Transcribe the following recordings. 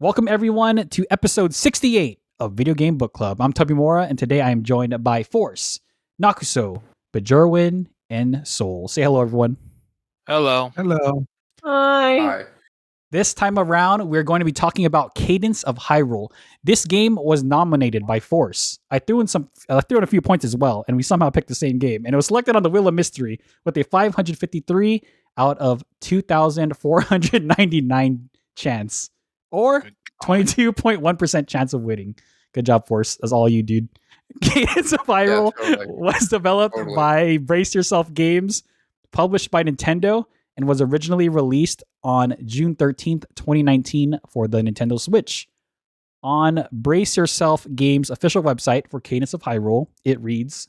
Welcome everyone to episode 68 of Video Game Book Club. I'm Tubby Mora, and today I am joined by Force, Nakuso, Bajurwin, and Soul. Say hello, everyone. Hello. Hello. Hi. This time around, we're going to be talking about Cadence of Hyrule. This game was nominated by Force. I threw in a few points as well, and we somehow picked the same game. And it was selected on the Wheel of Mystery with a 553 out of 2,499 chance, or 22.1% chance of winning. Good job, Force. That's all you, dude. Cadence of Hyrule was developed by Brace Yourself Games, published by Nintendo, and was originally released on June 13th, 2019 for the Nintendo Switch. On Brace Yourself Games' official website for Cadence of Hyrule, it reads,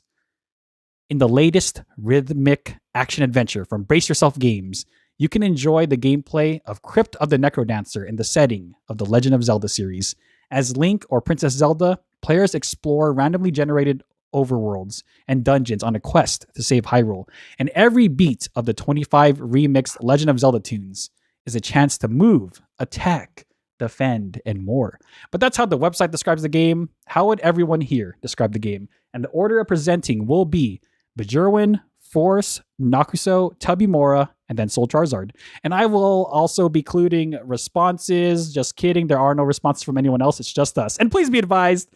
in the latest rhythmic action-adventure from Brace Yourself Games, you can enjoy the gameplay of Crypt of the Necrodancer in the setting of the Legend of Zelda series. As Link or Princess Zelda, players explore randomly generated overworlds and dungeons on a quest to save Hyrule, and every beat of the 25 remixed Legend of Zelda tunes is a chance to move, attack, defend, and more. But that's how the website describes the game. How would everyone here describe the game? And the order of presenting will be Bajurwin, Force, Nakuso, Tubby Mora, and then Soul Charizard. And I will also be including responses. Just kidding, there are no responses from anyone else. It's just us. And please be advised,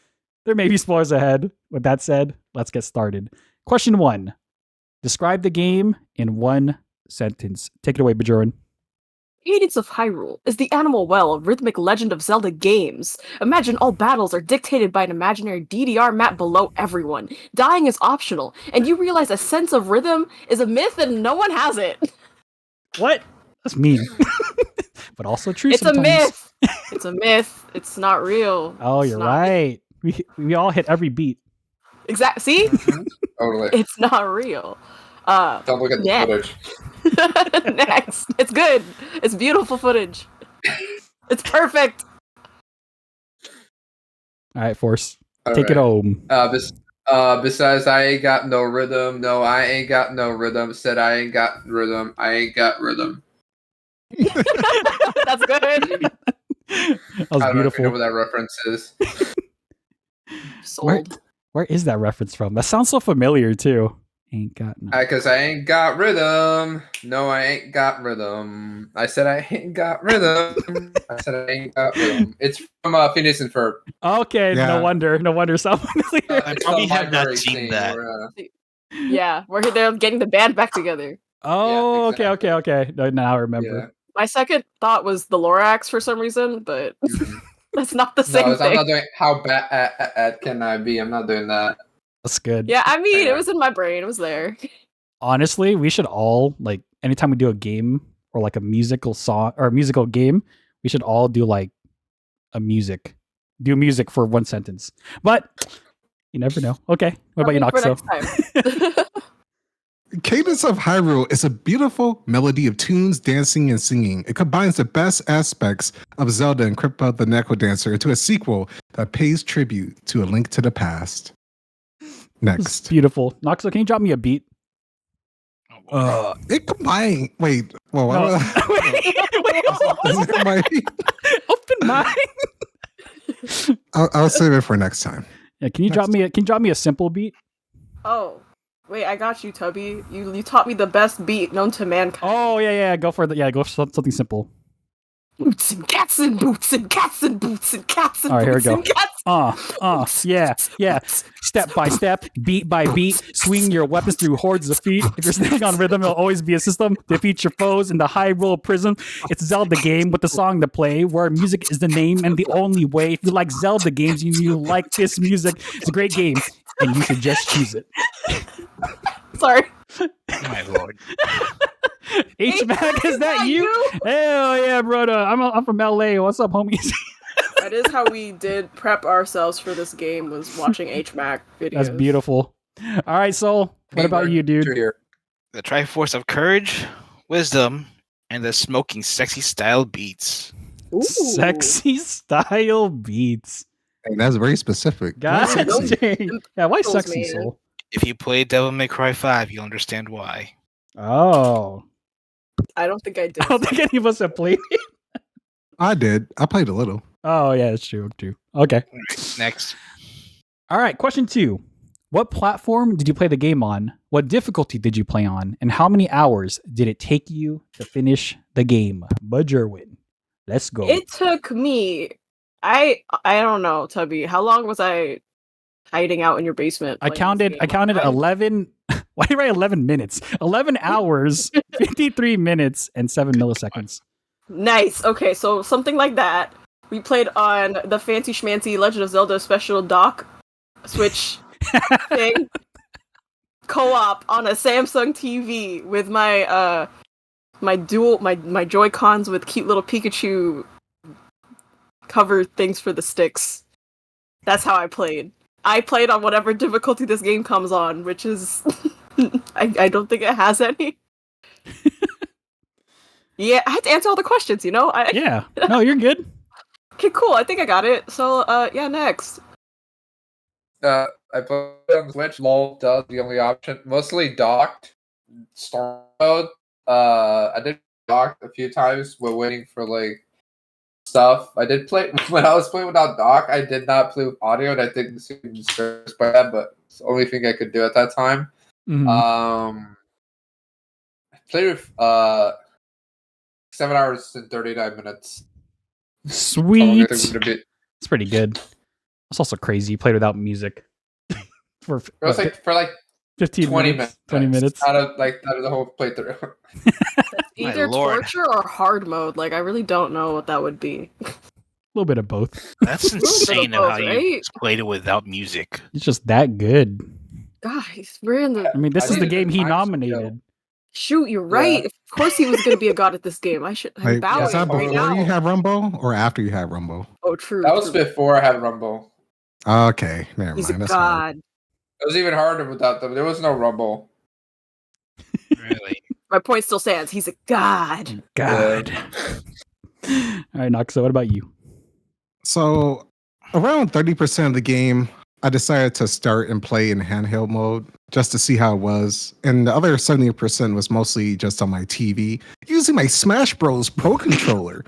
there may be spoilers ahead. With that said, let's get started. Question 1. Describe the game in one sentence. Take it away, Bajurwin. Cadence of Hyrule is the animal well of rhythmic Legend of Zelda games. Imagine all battles are dictated by an imaginary DDR map below everyone. Dying is optional, and you realize a sense of rhythm is a myth and no one has it. What? That's mean. But also true It's sometimes. a myth. It's a myth. It's not real. Oh, It's you're not- right. We all hit every beat. See? Totally. It's not real. Don't look at the footage. Next. It's good. It's beautiful footage. It's perfect. All right, Force. Take it home. Besides, I ain't got no rhythm. No, I ain't got no rhythm. Said I ain't got rhythm. I ain't got rhythm. That's good. That was I don't know if you beautiful. know what that reference is. Sold. Where is that reference from? That sounds so familiar too. Ain't got no. Because I ain't got rhythm. No, I ain't got rhythm. I said I ain't got rhythm. I said I ain't got rhythm. It's from Phineas and Ferb. Okay, Yeah. no wonder so familiar. I probably have not seen that. Yeah, they're getting the band back together. Oh, Yeah, exactly. okay. No, now I remember. My second thought was the Lorax for some reason, but that's not the same No, thing. I'm not doing. How bad can I be? I'm not doing that. That's good. Yeah, I mean, it was in my brain. It was there. Honestly, we should all, like, anytime we do a game or like a musical song or a musical game, we should all do like do music for one sentence. But you never know. Okay. What about you, For Noxo? next time. Cadence of Hyrule is a beautiful melody of tunes, dancing, and singing. It combines the best aspects of Zelda and Crypt of the Necrodancer into a sequel that pays tribute to A Link to the Past. It's Next. beautiful. Noxo, can you drop me a beat? It combined. Wait. Well, No. Open mind. I'll save it for next time. Yeah, can you drop me a simple beat? Oh, wait, I got you, Tubby. You taught me the best beat known to mankind. Oh yeah. Go for something simple. Boots and cats and boots and cats and boots and cats and All right, here we boots go. and cats. Yeah. Step by step, beat by beat, swing your weapons through hordes of feet. If you're standing on rhythm, it'll always be a system. Defeat your foes in the Hyrule Prism. It's Zelda game with the song to play, where music is the name and the only way. If you like Zelda games and you like this music, it's a great game, and you should just choose it. Sorry. My lord. HMAC, is that you? Hell yeah, brother. I'm from LA. What's up, homies? That is how we did prep ourselves for this game, was watching HMAC videos. That's beautiful. All right, Soul. What about you, dude? The Triforce of courage, wisdom, and the smoking sexy style beats. Ooh. Sexy style beats. And that's very specific. God Sexy. dang. Yeah, why Those sexy, man. Soul? If you play Devil May Cry 5, you'll understand why. Oh. I don't think I did. I don't think any of us have played it. I did. I played a little. Oh yeah, that's true. True. Okay. Right, next. All right. Question 2. What platform did you play the game on? What difficulty did you play on? And how many hours did it take you to finish the game? Budgerwin. Let's go. It took me. I don't know, Tubby. How long was I hiding out in your basement? I playing this counted game? 11. Why do you write 11 minutes? 11 hours, 53 minutes, and 7 milliseconds. Nice. Okay, so something like that. We played on the fancy schmancy Legend of Zelda Special Dock Switch thing. Co-op on a Samsung TV with my my Joy-Cons with cute little Pikachu cover things for the sticks. That's how I played. I played on whatever difficulty this game comes on, which is I don't think it has any. Yeah, I had to answer all the questions, you know? Yeah. No, you're good. Okay, cool. I think I got it. So, yeah, next. I played on the Switch. LOL does the only option. Mostly docked. Storm mode. I did dock a few times while waiting for like stuff. I did play when I was playing without dock. I did not play with audio, and I think this seemed disturbed by that. But it's the only thing I could do at that time. Mhm. I played with 7 hours and 39 minutes. Sweet. It's It's pretty good. It's also crazy. You played without music for like 15 20 minutes. 20 minutes. out of the whole playthrough. Either lord. torture or hard mode. Like, I really don't know what that would be. A little bit of both. That's little bit of insane of both, how you right? played it without music. It's just that good. Guys, we're in the... I mean, this I is the needed game the he time to nominated. Shoot, you're right. Yeah. Of course he was going to be a god at this game. I'm Wait, bowing was that right before now. you had Rumble or after you had Rumble? Oh, true. That was true. before I had Rumble. Okay, never He's a mind. That's fine. god. It was even harder without them. There was no Rumble. Really? My point still stands. He's a god. God. All right, Noxo, what about you? So around 30% of the game, I decided to start and play in handheld mode just to see how it was. And the other 70% was mostly just on my TV using my Smash Bros. Pro controller.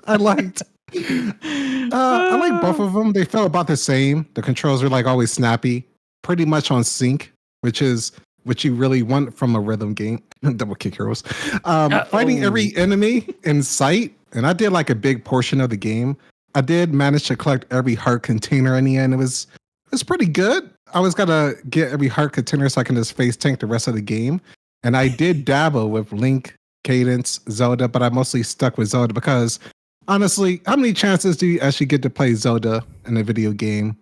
I liked both of them. They felt about the same. The controls were like always snappy, pretty much on sync, which is what you really want from a rhythm game. Double kick heroes. Fighting every enemy in sight. And I did like a big portion of the game. I did manage to collect every heart container in the end. It was pretty good. I always gotta get every heart container so I can just face tank the rest of the game. And I did dabble with Link, Cadence, Zelda, but I mostly stuck with Zelda because honestly, how many chances do you actually get to play Zelda in a video game?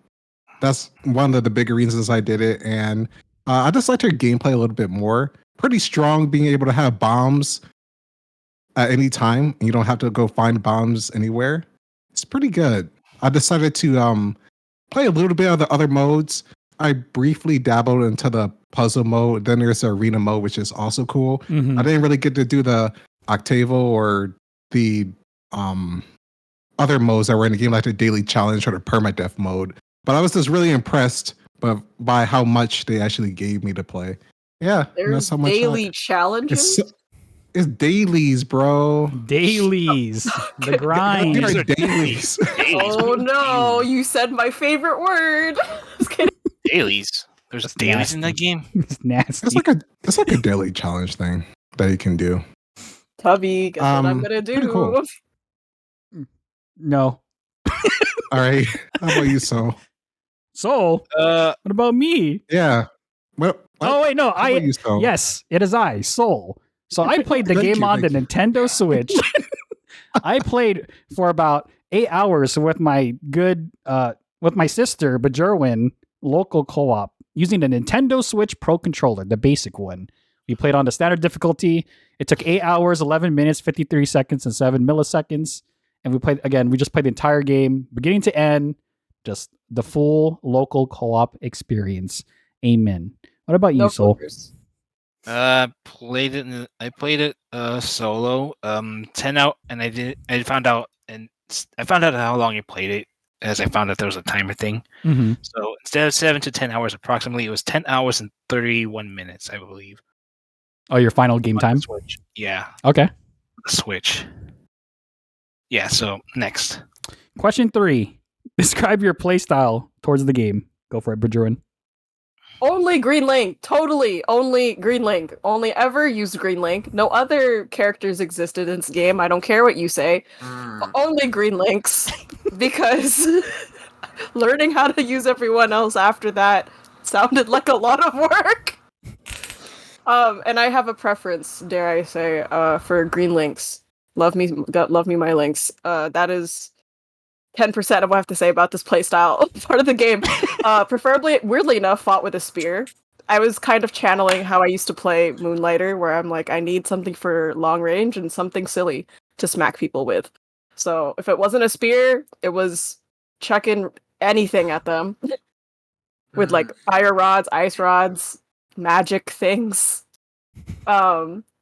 That's one of the bigger reasons I did it. And I just liked her gameplay a little bit more. Pretty strong, being able to have bombs at any time. And you don't have to go find bombs anywhere. It's pretty good. I decided to play a little bit of the other modes. I briefly dabbled into the puzzle mode. Then there's the arena mode, which is also cool. Mhm. I didn't really get to do the Octavo or the other modes that were in the game, like the daily challenge or the permadeath mode. But I was just really impressed by how much they actually gave me to play. Yeah, and There's that's how much daily challenges. it's dailies, bro. Dailies. The grind. These are Dailies. dailies. Oh no, you said my favorite word. Just kidding. Dailies. There's That's dailies in that nasty. game. It's nasty. It's like a daily challenge thing that you can do. Tubby, guess what I'm gonna pretty do? cool. No. All right. How about you, So? So, what about me? Yeah. What? Oh wait, no. How about you, So? Yes, it is I, Soul. So I played the Thank game you, on the thank Nintendo Switch. I played for about 8 hours with my sister, Bajerwin, local co-op, using the Nintendo Switch Pro controller, the basic one. We played on the standard difficulty. It took 8 hours, 11 minutes, 53 seconds, and 7 milliseconds. And we just played the entire game, beginning to end, just the full local co-op experience. Amen. What about you, No Soul? filters. I played it solo. 10 out, and I found out how long you played it, as I found out there was a timer thing. Mm-hmm. So instead of 7 to 10 hours approximately, it was 10 hours and 31 minutes, I believe. Oh, your final game On the time? Switch. Yeah, Okay. the Switch. Yeah, so next. Question 3. Describe your playstyle towards the game. Go for it, Bridgerwin. Only Green Link. Totally. Only Green Link. Only ever used Green Link. No other characters existed in this game. I don't care what you say. Only Green Links. Because learning how to use everyone else after that sounded like a lot of work. And I have a preference, dare I say, for Green Links. Love me my links. That is 10% of what I have to say about this playstyle part of the game. Preferably, weirdly enough, fought with a spear. I was kind of channeling how I used to play Moonlighter, where I'm like, I need something for long range and something silly to smack people with. So if it wasn't a spear, it was chucking anything at them with like fire rods, ice rods, magic things.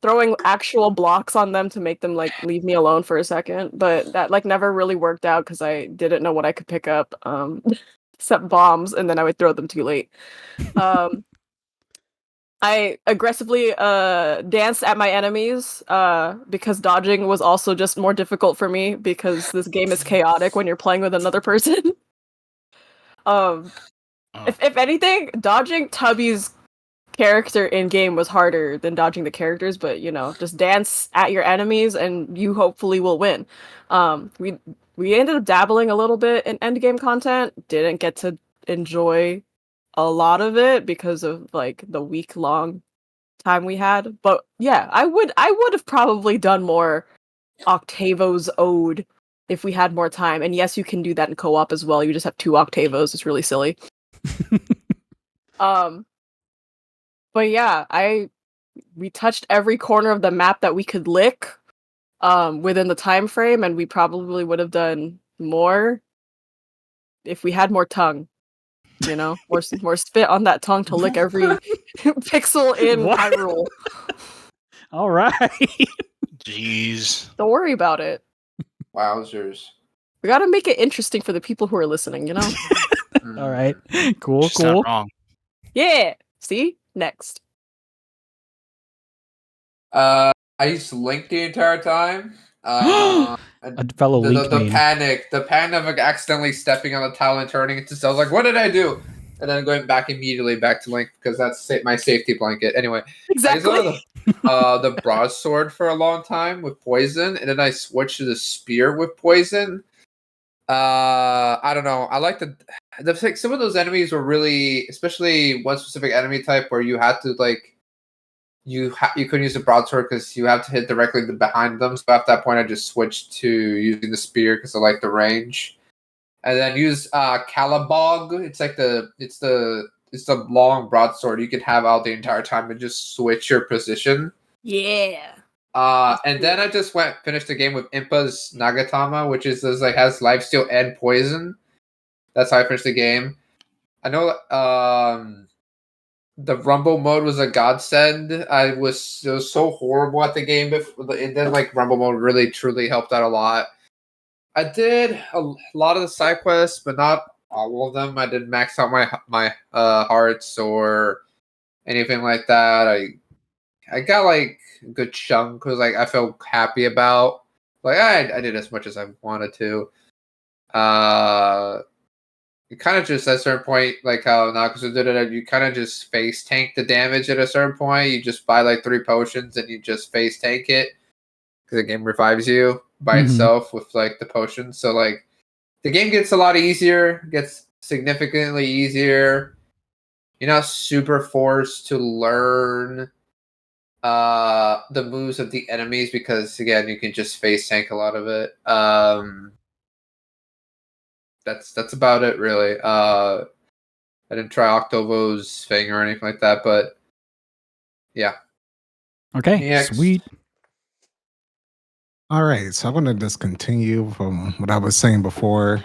Throwing actual blocks on them to make them like leave me alone for a second, but that like never really worked out because I didn't know what I could pick up, except bombs, and then I would throw them too late. I aggressively danced at my enemies because dodging was also just more difficult for me because this game is chaotic when you're playing with another person. If anything, dodging Tubby's character in game was harder than dodging the characters, but just dance at your enemies and you hopefully will win. We ended up dabbling a little bit in endgame content, didn't get to enjoy a lot of it because of like the week-long time we had, but yeah, I would have probably done more Octavo's Ode if we had more time. And yes, you can do that in co-op as well. You just have 2 Octavos. It's really silly. But yeah, we touched every corner of the map that we could lick within the time frame, and we probably would have done more if we had more tongue. More spit on that tongue to lick every pixel in Hyrule. All right. Jeez. Don't worry about it. Wowzers. We gotta make it interesting for the people who are listening, All right. Cool. She's not wrong. Yeah. See? Next. I used Link the entire time. A fellow Link the main. panic of like accidentally stepping on the tile and turning it to I was like, what did I do? And then going back immediately back to Link because that's my safety blanket. Anyway, Exactly. I used the broadsword for a long time with poison, and then I switched to the spear with poison. I don't know. I like some of those enemies were really, especially one specific enemy type where you had to like. You couldn't use the broadsword because you have to hit directly behind them. So at that point, I just switched to using the spear because I like the range, and then use Calabog. It's like it's the long broadsword you can have out the entire time and just switch your position. Yeah. And then I just finished the game with Impa's Nagatama, which has lifesteal and poison. That's how I finished the game. I know. The Rumble mode was a godsend. It was so horrible at the game, and then like Rumble mode really truly helped out a lot. I did a lot of the side quests, but not all of them. I didn't max out my hearts or anything like that. I got like a good chunk because like I felt happy about. Like I did as much as I wanted to. You kind of just at a certain point, like how Nakasu did it, you kind of just face tank the damage at a certain point. You just buy like 3 potions and you just face tank it because the game revives you by itself with like the potions. So like the game gets a lot easier, gets significantly easier. You're not super forced to learn the moves of the enemies because again you can just face tank a lot of it. That's about it, really. I didn't try Octovo's thing or anything like that, but yeah. Okay, Next. sweet. All right, so I'm going to just continue from what I was saying before.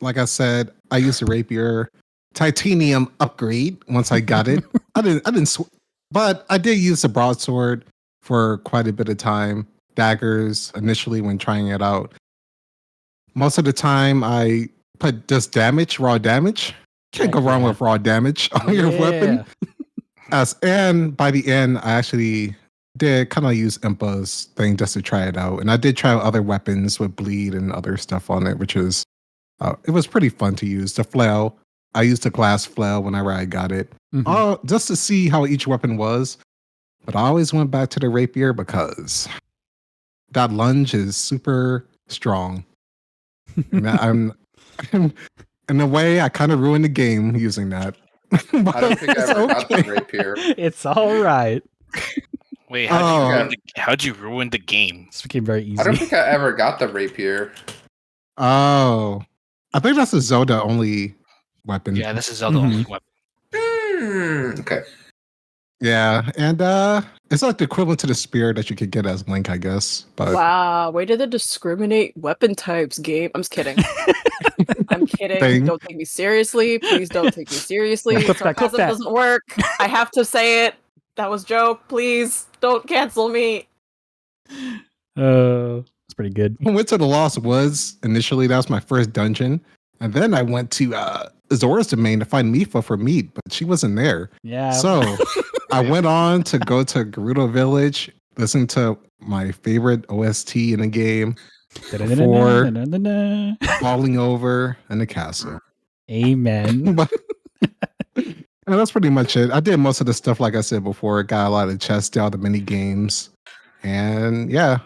Like I said, I used a rapier titanium upgrade once I got it. But I did use the broadsword for quite a bit of time. Daggers initially when trying it out. Most of the time, I put just damage, raw damage. Can't go wrong with raw damage on your weapon. And by the end, I actually did kind of use Impa's thing just to try it out. And I did try out other weapons with bleed and other stuff on it, which is it was pretty fun to use. The flail, I used the glass flail whenever I got it, just to see how each weapon was. But I always went back to the rapier because that lunge is super strong. And I'm in a way, I kind of ruined the game using that. I don't think I ever got the rapier. It's all right. Wait, how'd you ruin the game? This became very easy. I don't think I ever got the rapier. Oh, I think that's a Zelda only weapon. Yeah, this is Zelda only weapon. Okay. Yeah, and it's like the equivalent to the spear that you could get as Link, I guess. But Wow, way to discriminate weapon types, game. I'm just kidding. I'm kidding. Don't take me seriously. Please don't take me seriously. Sarcasm doesn't work. I have to say it. That was joke. Please don't cancel me. It's pretty good. I went to the Lost Woods initially. That was my first dungeon. And then I went to Zora's domain to find Mifa for meat, but she wasn't there. Yeah. So I went on to go to Gerudo Village, listen to my favorite OST in the game before falling over in the castle. Amen. And that's pretty much it. I did most of the stuff, like I said before. Got a lot of chests out, the mini games. And yeah.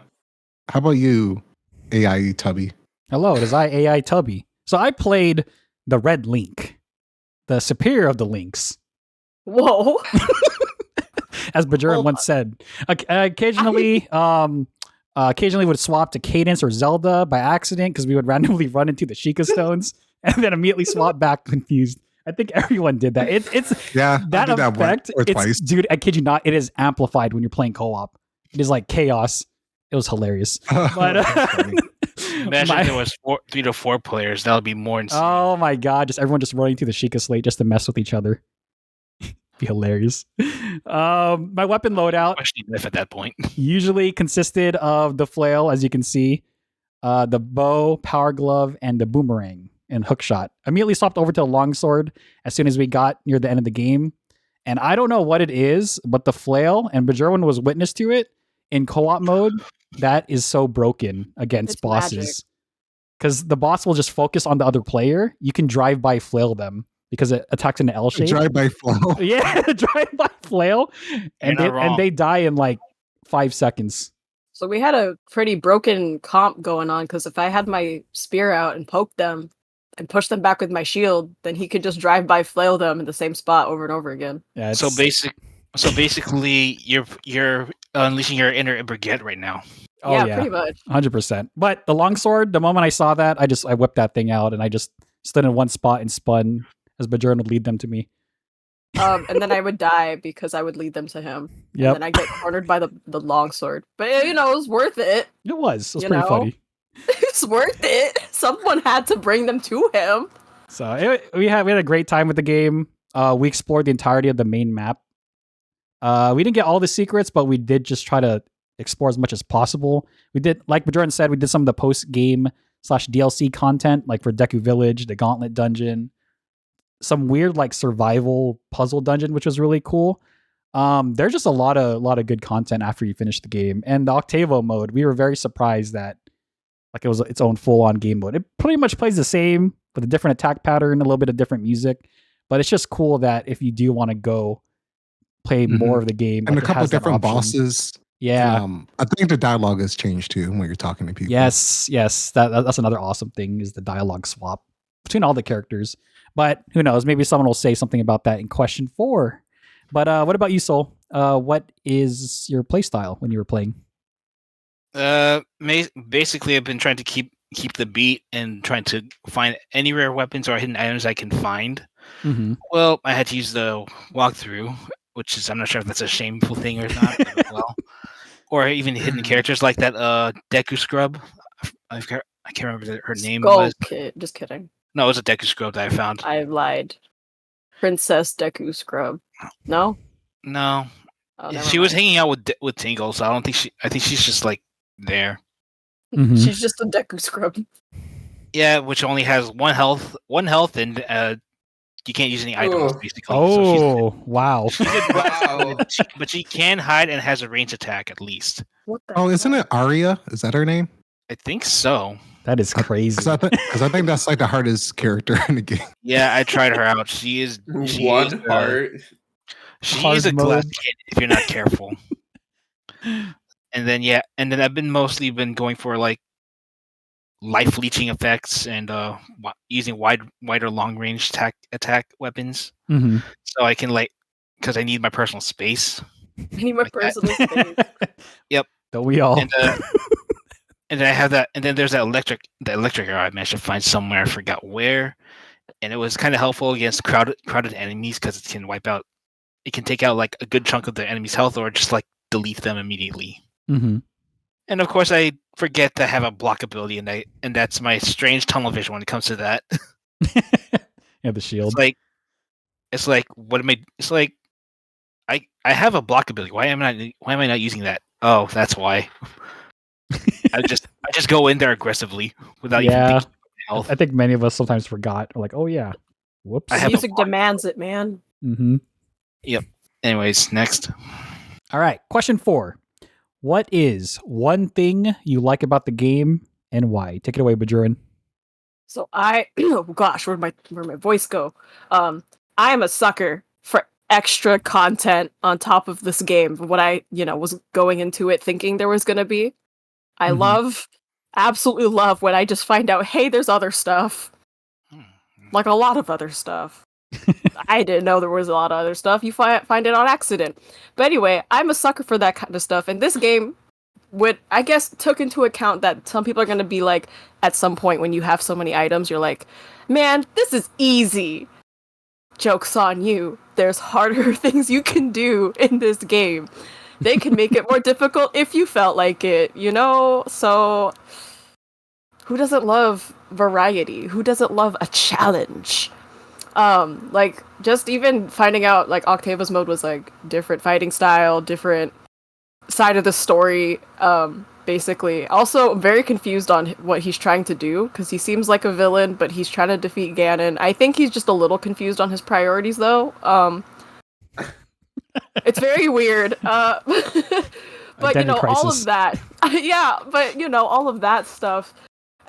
How about you, AI Tubby? Hello, it is I, AI Tubby. So I played the Red Link, the superior of the links. Whoa. As Bajoran once said. Occasionally would swap to Cadence or Zelda by accident because we would randomly run into the Sheikah stones and then immediately swap back confused. I think everyone did that. It's that effect. Twice. Dude, I kid you not, it is amplified when you're playing co-op. It is like chaos. It was hilarious. But imagine if there was 3 to 4 players, that would be more insane. Oh my god, just everyone just running through the Sheikah slate just to mess with each other. Be hilarious. My weapon loadout at that point usually consisted of the flail, as you can see, the bow, power glove, and the boomerang and hookshot. Immediately swapped over to a longsword as soon as we got near the end of the game. And I don't know what it is, but the flail, and Bajerwin was witness to it in co-op mode, that is so broken against bosses. Because the boss will just focus on the other player. You can drive-by flail them because it attacks in an L shape. Drive-by flail. Yeah, drive-by flail. And they die in like 5 seconds. So we had a pretty broken comp going on because if I had my spear out and poked them and pushed them back with my shield, then he could just drive-by flail them in the same spot over and over again. Yeah, So basically, you're unleashing your inner Brigette right now. Oh, yeah, pretty much. 100%. But the longsword, the moment I saw that, I whipped that thing out and I just stood in one spot and spun as Bajoran would lead them to me. And then I would die because I would lead them to him. Yep. And then I get cornered by the longsword. But it was worth it. It was pretty funny. It's worth it. Someone had to bring them to him. So we had a great time with the game. We explored the entirety of the main map. We didn't get all the secrets, but we did just try to explore as much as possible. We did, like Bajoran said, we did some of the post-game /DLC content, like for Deku Village, the Gauntlet Dungeon, some weird like survival puzzle dungeon, which was really cool. There's just a lot of good content after you finish the game. And the Octavo mode, we were very surprised that like it was its own full-on game mode. It pretty much plays the same with a different attack pattern, a little bit of different music, but it's just cool that if you do want to go play more of the game and like a couple of different bosses. Yeah. I think the dialogue has changed too when you're talking to people. Yes. That's another awesome thing is the dialogue swap between all the characters. But who knows? Maybe someone will say something about that in question 4. But what about you, Soul? What is your play style when you were playing? Basically, I've been trying to keep the beat and trying to find any rare weapons or hidden items I can find. Mm-hmm. Well, I had to use the walkthrough, which is I'm not sure if that's a shameful thing or not. Well, or even hidden characters like that Deku Scrub. I can't remember her name. Just kidding. No, it was a Deku Scrub that I found. I lied. Princess Deku Scrub. No? No. Oh, she was hanging out with Tingle, so I think she's just like there. Mm-hmm. She's just a Deku Scrub. Yeah, which only has one health and You can't use any items, basically. Oh, wow. But she can hide and has a range attack at least. What the isn't it Arya? Is that her name? I think so. That is crazy. Because I think that's like the hardest character in the game. Yeah, I tried her out. She is one heart. She Hard is a glass mode. kid if you're not careful. And then I've been mostly going for like life leeching effects and using wider long range attack weapons. Mm-hmm. So I can because I need my personal space. I need my personal space. Yep. Don't we all? And then I have that, and then there's that electric arrow I managed to find somewhere. I forgot where, and it was kind of helpful against crowded enemies because it can it can take out like a good chunk of the enemy's health or just like delete them immediately. Mm-hmm. And of course, I forget to have a block ability, and that's my strange tunnel vision when it comes to that. Yeah, the shield. It's like what am I? It's like I have a block ability. Why am I not using that? Oh, that's why. I just go in there aggressively without even thinking about health. I think many of us sometimes forgot. We're like, oh yeah, whoops. Music demands it, man. Mm-hmm. Yep. Anyways, next. All right, question 4. What is one thing you like about the game and why? Take it away, Bajurin. So oh gosh, where'd my voice go? I am a sucker for extra content on top of this game. What I was going into it thinking there was gonna be. I absolutely love when I just find out, hey, there's other stuff. Like a lot of other stuff. I didn't know there was a lot of other stuff. You find it on accident. But anyway, I'm a sucker for that kind of stuff. And this game I guess took into account that some people are going to be like, at some point when you have so many items, you're like, man, this is easy. Joke's on you. There's harder things you can do in this game. They can make it more difficult if you felt like it, So, who doesn't love variety? Who doesn't love a challenge? Just even finding out, like, Octavia's mode was, like, different fighting style, different side of the story, basically. Also, very confused on what he's trying to do, because he seems like a villain, but he's trying to defeat Ganon. I think he's just a little confused on his priorities, though. It's very weird. But, all of that. Yeah, but, all of that stuff.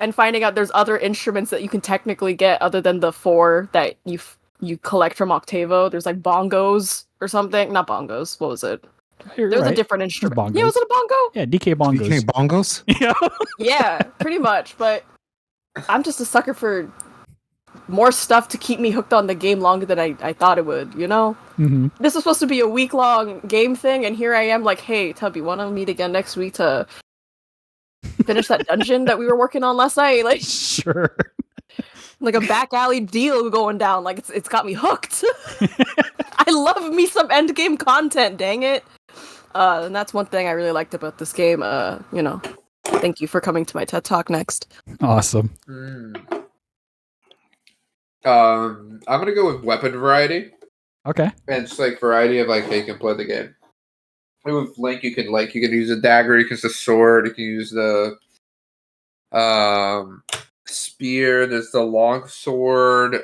And finding out there's other instruments that you can technically get other than the 4 that you collect from Octavo. There's, like, bongos or something. Not bongos. What was it? There's a different instrument. Yeah, was it a bongo? Yeah, DK bongos. DK bongos? Yeah. Yeah, pretty much. But I'm just a sucker for more stuff to keep me hooked on the game longer than I thought it would, Mm-hmm. This was supposed to be a week-long game thing, and here I am like, hey, Tubby, want to meet again next week to finish that dungeon that we were working on last night? Like, sure. Like a back alley deal going down. Like, it's got me hooked. I love me some endgame content, dang it. And that's one thing I really liked about this game. Thank you for coming to my TED Talk next. Awesome. I'm gonna go with weapon variety. Okay. And just like variety of like how you can play the game. With Link, you can use a dagger, you can use a sword, you can use the spear. There's the long sword.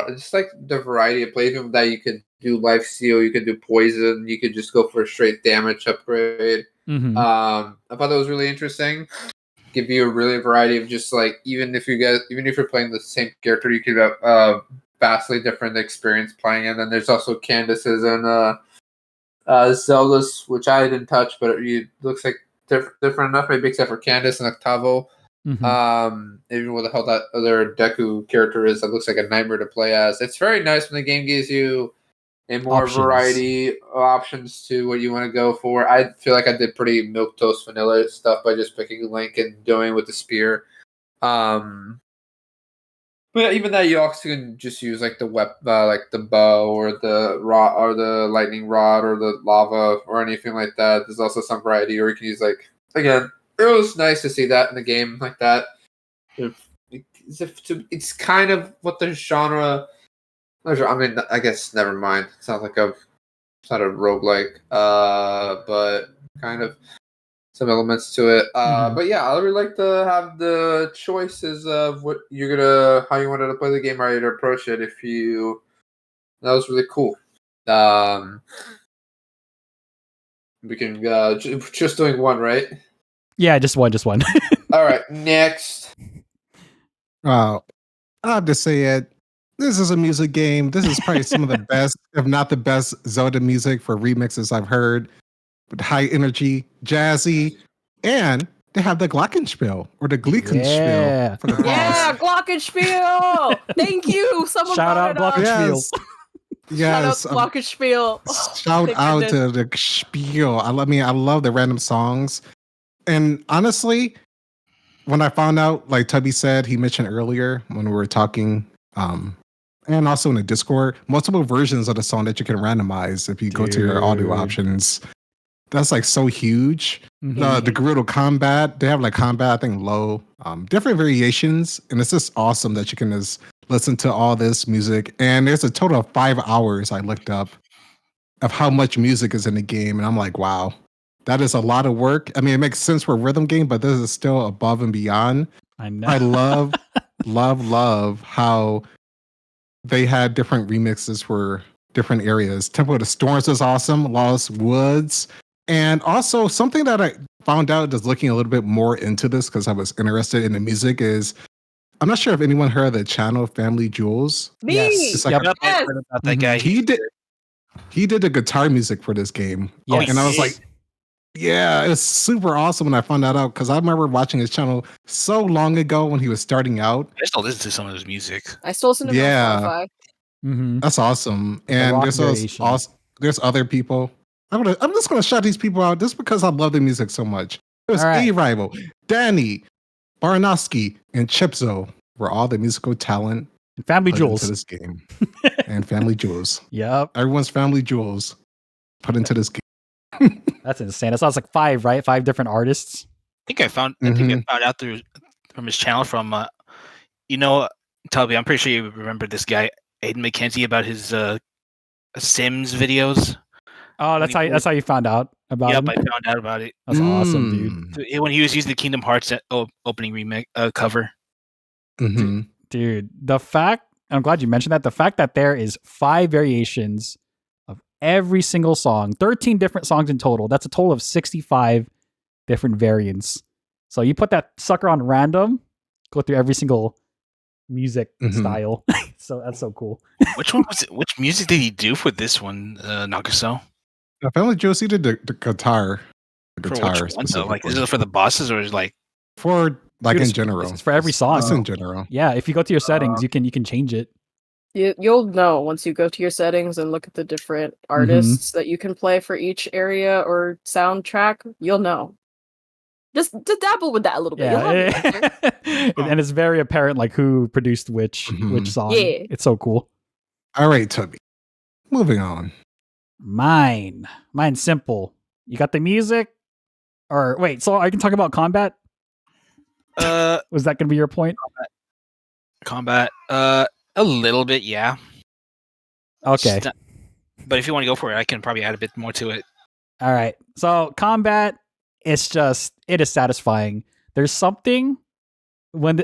It's like the variety of plays that you can do life steal, you can do poison, you could just go for a straight damage upgrade. Mm-hmm. I thought that was really interesting. Give you a really variety of just like even if you're playing the same character, you could have vastly different experience playing. And then there's also Candace's and Zelda's, which I didn't touch, but it looks like different enough, maybe except for Candace and Octavo. Mm-hmm. Even what the hell that other Deku character is, that looks like a nightmare to play as. It's very nice when the game gives you a more variety of options to what you want to go for. I feel like I did pretty milquetoast vanilla stuff by just picking Link and doing with the spear. But yeah, even that, you also can just use like the like the bow or the rod or the lightning rod or the lava or anything like that. There's also some variety, or you can use like, again, it was nice to see that in the game like that. It's kind of what the genre. I mean, I guess never mind. It's not a roguelike, but kind of some elements to it. But yeah, I would like to have the choices of what how you wanted to play the game, how you to approach it. If you That was really cool. We can just doing one, right? Yeah, just one. All right, next. I have to say it. This is a music game. This is probably some of the best, if not the best, Zelda music for remixes I've heard. With high energy, jazzy, and they have the Glockenspiel or the Glockenspiel for the Yeah, Glockenspiel. Thank you. Someone Shout out Glockenspiel. Yes. Shout out Glockenspiel. Shout out to the spiel. I love the random songs. And honestly, when I found out, like Tubby said, he mentioned earlier when we were talking, and also in the Discord, multiple versions of the song that you can randomize if you go to your audio options. That's like so huge. The Gerudo combat, they have like combat, I think low, different variations. And it's just awesome that you can just listen to all this music. And there's a total of 5 hours I looked up of how much music is in the game. And I'm like, wow, that is a lot of work. I mean, it makes sense for a rhythm game, but this is still above and beyond. I know. I love, love how they had different remixes for different areas. Temple of the Storms is awesome. Lost Woods. And also something that I found out just looking a little bit more into this because I was interested in the music is, I'm not sure if anyone heard of the channel Family Jewels. Me. Yes. Yep. I heard about that guy. He did the guitar music for this game. Yes. And I was like, yeah, it's super awesome when I found that out because I remember watching his channel so long ago when he was starting out. I still listen to some of his music. I still listen to him on Spotify. That's awesome. And there's other people. I'm just gonna shout these people out just because I love the music so much. There's A-Rival, Danny, Baranowski, and Chipzo were all the musical talent. And Family Jewels into this game. And Family Jewels. Yep. Everyone's Family Jewels put into this game. That's insane. That sounds like 5, right? 5 different artists. I think I found out from his channel from Tubby, I'm pretty sure you remember this guy, Aiden McKenzie, about his Sims videos. Oh, that's how you found out about him? Yep, I found out about it. That's awesome, dude. When he was using the Kingdom Hearts opening remake cover. Dude, I'm glad you mentioned that. The fact that there is 5 variations of every single song, 13 different songs in total. That's a total of 65 different variants. So you put that sucker on random, go through every single music style. So that's so cool. Which one was it? Which music did he do for this one, Nagaso? Family Jewels, he did the guitar. For which one, though? Like, is it for the bosses or is like for like in general? It's for every song. It's in general. Yeah, if you go to your settings, you can change it. You'll know once you go to your settings and look at the different artists that you can play for each area or soundtrack. You'll know. Just dabble with that a little bit. Yeah. And it's very apparent like who produced which song. Yeah. It's so cool. All right, Tubby. Moving on. Mine's simple. You got the music? Or wait, so I can talk about combat? Was that gonna be your point? Combat. A little bit, yeah. Okay. But if you want to go for it, I can probably add a bit more to it. All right. So combat, it is satisfying. There's something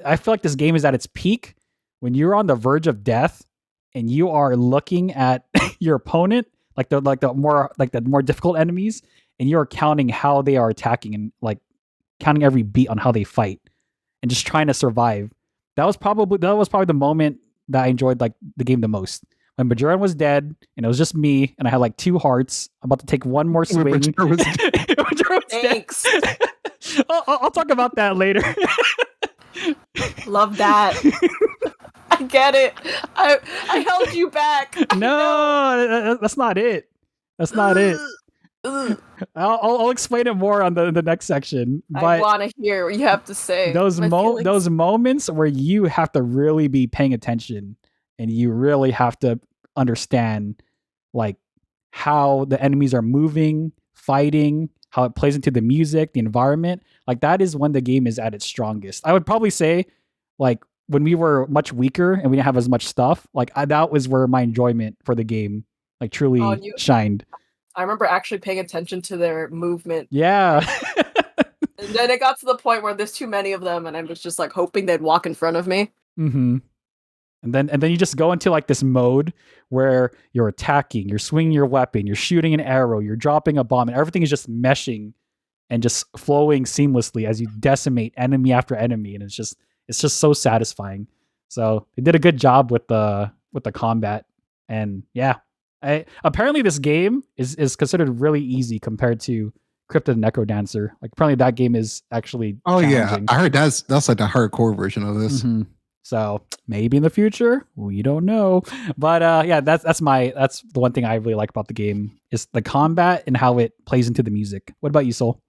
I feel like this game is at its peak when you're on the verge of death and you are looking at your opponent, like the more difficult enemies, and you're counting how they are attacking and like counting every beat on how they fight and just trying to survive. That was probably the moment that I enjoyed like the game the most. When Bajoran was dead and it was just me and I had like 2 hearts, I'm about to take one more swing. Thanks. I'll talk about that later. Love that. I get it. I held you back. No, that's not it. That's not it. I'll explain it more on the next section. But I want to hear what you have to say. Those moments where you have to really be paying attention and you really have to understand like how the enemies are moving, fighting, how it plays into the music, the environment. Like that is when the game is at its strongest. I would probably say like when we were much weaker and we didn't have as much stuff, like that was where my enjoyment for the game like truly shined. I remember actually paying attention to their movement. Yeah. And then it got to the point where there's too many of them and I was just like hoping they'd walk in front of me. Mm-hmm. And then you just go into like this mode where you're attacking, you're swinging your weapon, you're shooting an arrow, you're dropping a bomb, and everything is just meshing and just flowing seamlessly as you decimate enemy after enemy, and it's just so satisfying. So they did a good job with the combat, and yeah, apparently this game is considered really easy compared to Crypt of the Necrodancer. Like apparently that game is actually challenging. I heard that's like the hardcore version of this. Mm-hmm. So maybe in the future, we don't know. But yeah, that's the one thing I really like about the game is the combat and how it plays into the music. What about you, Soul?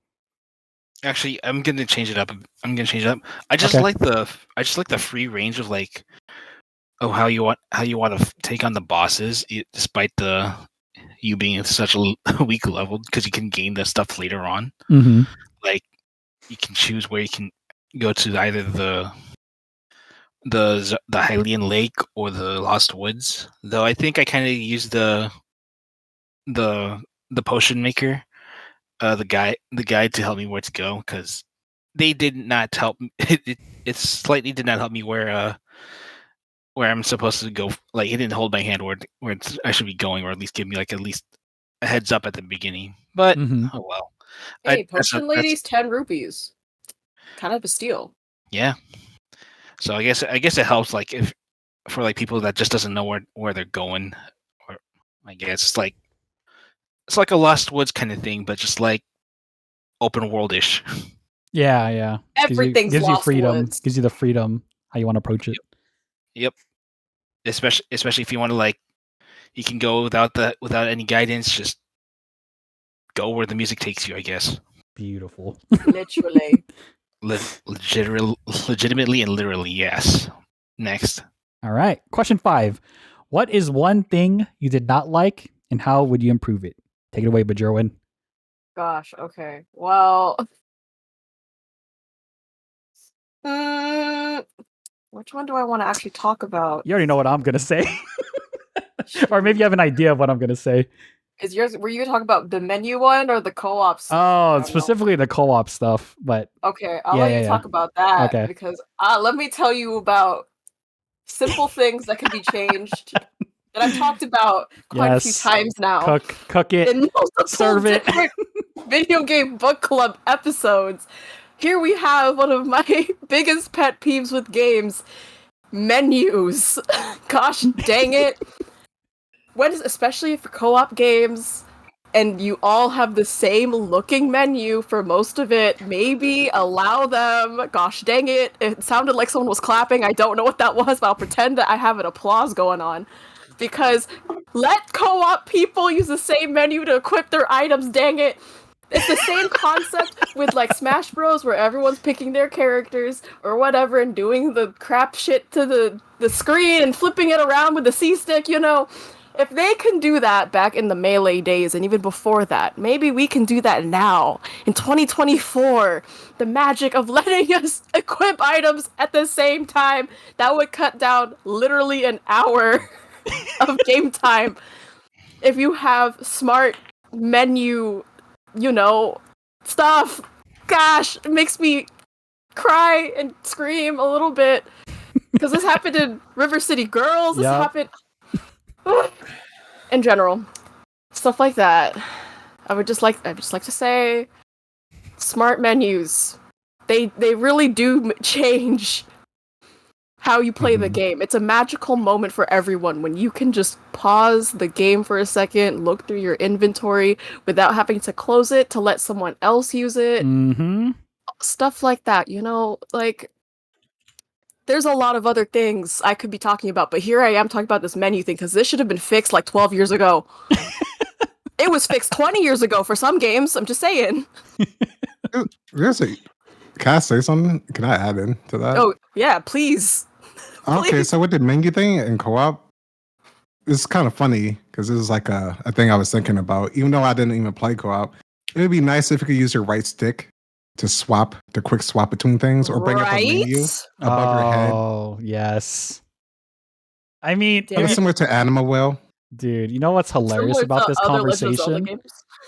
Actually, I'm gonna change it up. I just like the free range of like, how you want to take on the bosses, despite you being at such a weak level, because you can gain the stuff later on. Mm-hmm. Like you can choose where you can go to either the Hylian Lake or the Lost Woods. Though I think I kind of used the potion maker, the guide to help me where to go, because they did not help. It slightly did not help me where I'm supposed to go. Like it didn't hold my hand where I should be going, or at least give me like at least a heads up at the beginning. But oh well. Hey, potion ladies, 10 rupees. Kind of a steal. Yeah. So I guess it helps, like if for like people that just doesn't know where they're going, or I guess it's like a Lost Woods kind of thing, but just like open world-ish. Yeah. Everything's gives you Lost freedom. Woods. Gives you the freedom how you want to approach it. Yep. Especially if you want to, like, you can go without any guidance, just go where the music takes you, I guess. Beautiful. Literally. Legitimately and literally, yes. Next. All right. Question 5. What is one thing you did not like, and how would you improve it? Take it away, Bajerwin. Gosh, okay. Well, which one do I want to actually talk about? You already know what I'm going to say. Or maybe you have an idea of what I'm going to say. Were you talking about the menu one or the co-op stuff? Oh, specifically the co-op stuff, but okay, I'll let you talk about that. Okay. Because let me tell you about simple things that can be changed that I've talked about quite a few times now. Cook it, in multiple serve it. Video game book club episodes. Here we have one of my biggest pet peeves with games: menus. Gosh dang it. Especially for co-op games, and you all have the same looking menu for most of it, maybe allow them. Gosh dang it. It sounded like someone was clapping. I don't know what that was, but I'll pretend that I have an applause going on. Because let co-op people use the same menu to equip their items, dang it. It's the same concept with like Smash Bros, where everyone's picking their characters or whatever and doing the crap shit to the screen and flipping it around with the C-stick, you know. If they can do that back in the Melee days and even before that, maybe we can do that now, in 2024. The magic of letting us equip items at the same time, that would cut down literally an hour of game time. If you have smart menu, stuff, gosh, it makes me cry and scream a little bit. Because this happened in River City Girls, this happened... in general, stuff like that. I would just like to say, smart menus. They really do change how you play the game. It's a magical moment for everyone when you can just pause the game for a second, look through your inventory without having to close it to let someone else use it. Mm-hmm. Stuff like that, like. There's a lot of other things I could be talking about, but here I am talking about this menu thing, because this should have been fixed like 12 years ago. It was fixed 20 years ago for some games, I'm just saying. Can I say something? Can I add in to that? Oh, yeah, please. Okay, so with the menu thing and co-op, it's kind of funny, because this is like a thing I was thinking about. Even though I didn't even play co-op, it would be nice if you could use your right stick to quick swap between things, or bring up a menu above your head. Oh, yes. I mean, similar to Animal Well. Dude, you know what's hilarious about this conversation?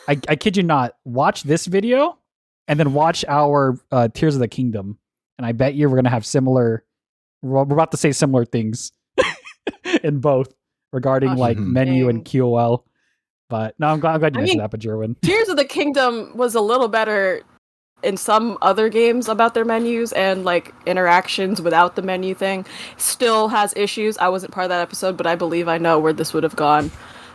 I kid you not. Watch this video and then watch our Tears of the Kingdom. And I bet you we're going to have we're about to say similar things. in both regarding Gosh, like menu and dang. QOL. But no, I'm glad you I mentioned mean, that, Bajerwin. Tears of the Kingdom was a little better in some other games about their menus and like interactions without the menu thing. Still has issues. I wasn't part of that episode, but I believe I know where this would have gone.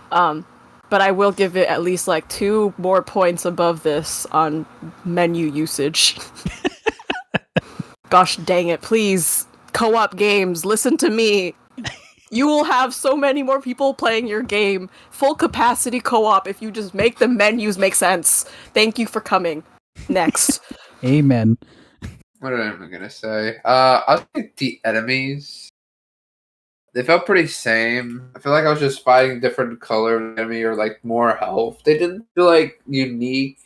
But I will give it at least like 2 more points above this on menu usage. Gosh dang it, please. Co-op games, listen to me. You will have so many more people playing your game. Full capacity co-op if you just make the menus make sense. Thank you for coming. Next. Amen. What am I gonna say? I think the enemies, they felt pretty same. I feel like I was just fighting different color enemy or like more health. They didn't feel like unique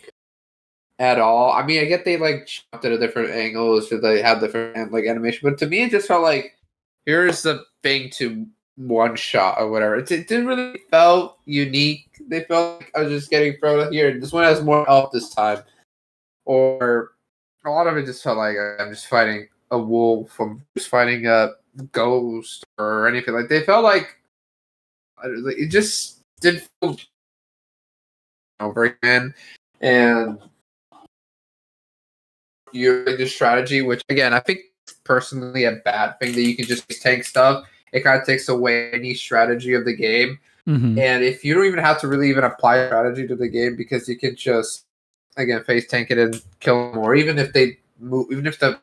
at all. I mean, I get they like jumped at a different angles, so they have different like animation, but to me, it just felt like here's the thing to one shot or whatever. It didn't really felt unique. They felt like I was just getting thrown here. This one has more health this time, or a lot of it just felt like I'm just fighting a wolf. I'm just fighting a ghost or anything. Like they felt like it just didn't feel very good. And you're the strategy, which again I think personally a bad thing that you can just tank stuff. It kind of takes away any strategy of the game. Mm-hmm. And if you don't even have to really even apply strategy to the game because you can just again face tank it and kill them, or even if they move, even if the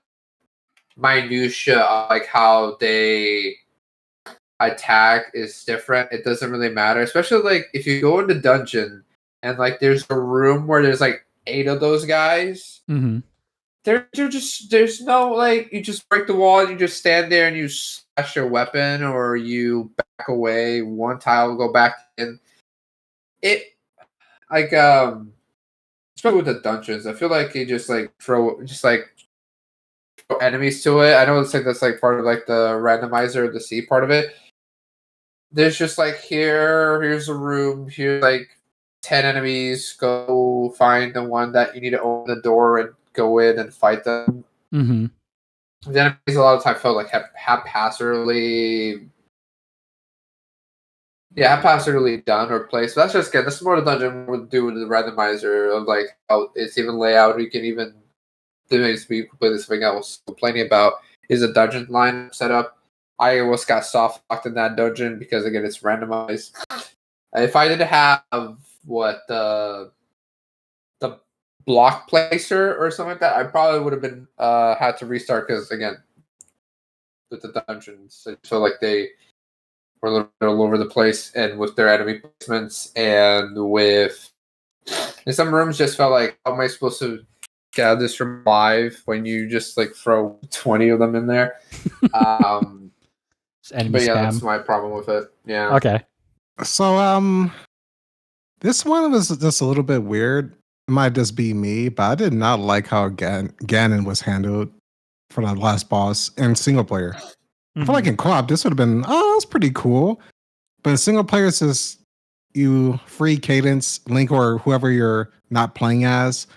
minutia of like how they attack is different, it doesn't really matter. Especially like if you go into dungeon and like there's a room where there's like 8 of those guys. Mm-hmm. There's no like you just break the wall and you just stand there and you slash your weapon or you back away. One tile will go back in. It like especially with the dungeons, I feel like you just like throw enemies to it. I know it's like that's like part of like the randomizer, the C part of it. There's just like here's a room, here's like 10 enemies. Go find the one that you need to open the door and go in and fight them. Mm-hmm. The enemies a lot of time felt like haphazardly done or placed. But that's just good. That's more the dungeon would do with the randomizer of like how it's even layout. You can even play this thing I was complaining about is a dungeon line setup. I almost got soft locked in that dungeon because again it's randomized. If I didn't have the block placer or something like that, I probably would have been had to restart because again with the dungeons I feel like they were a little bit all over the place and with their enemy placements and with in some rooms just felt like how am I supposed to get out of this room live when you just like throw 20 of them in there. But yeah, that's my problem with it. Yeah. Okay. So this one was just a little bit weird. It might just be me, but I did not like how Ganon was handled for the last boss in single player. I feel like in co-op, this would have been, that's pretty cool. But in single player, it's just you free Cadence, Link, or whoever you're not playing as,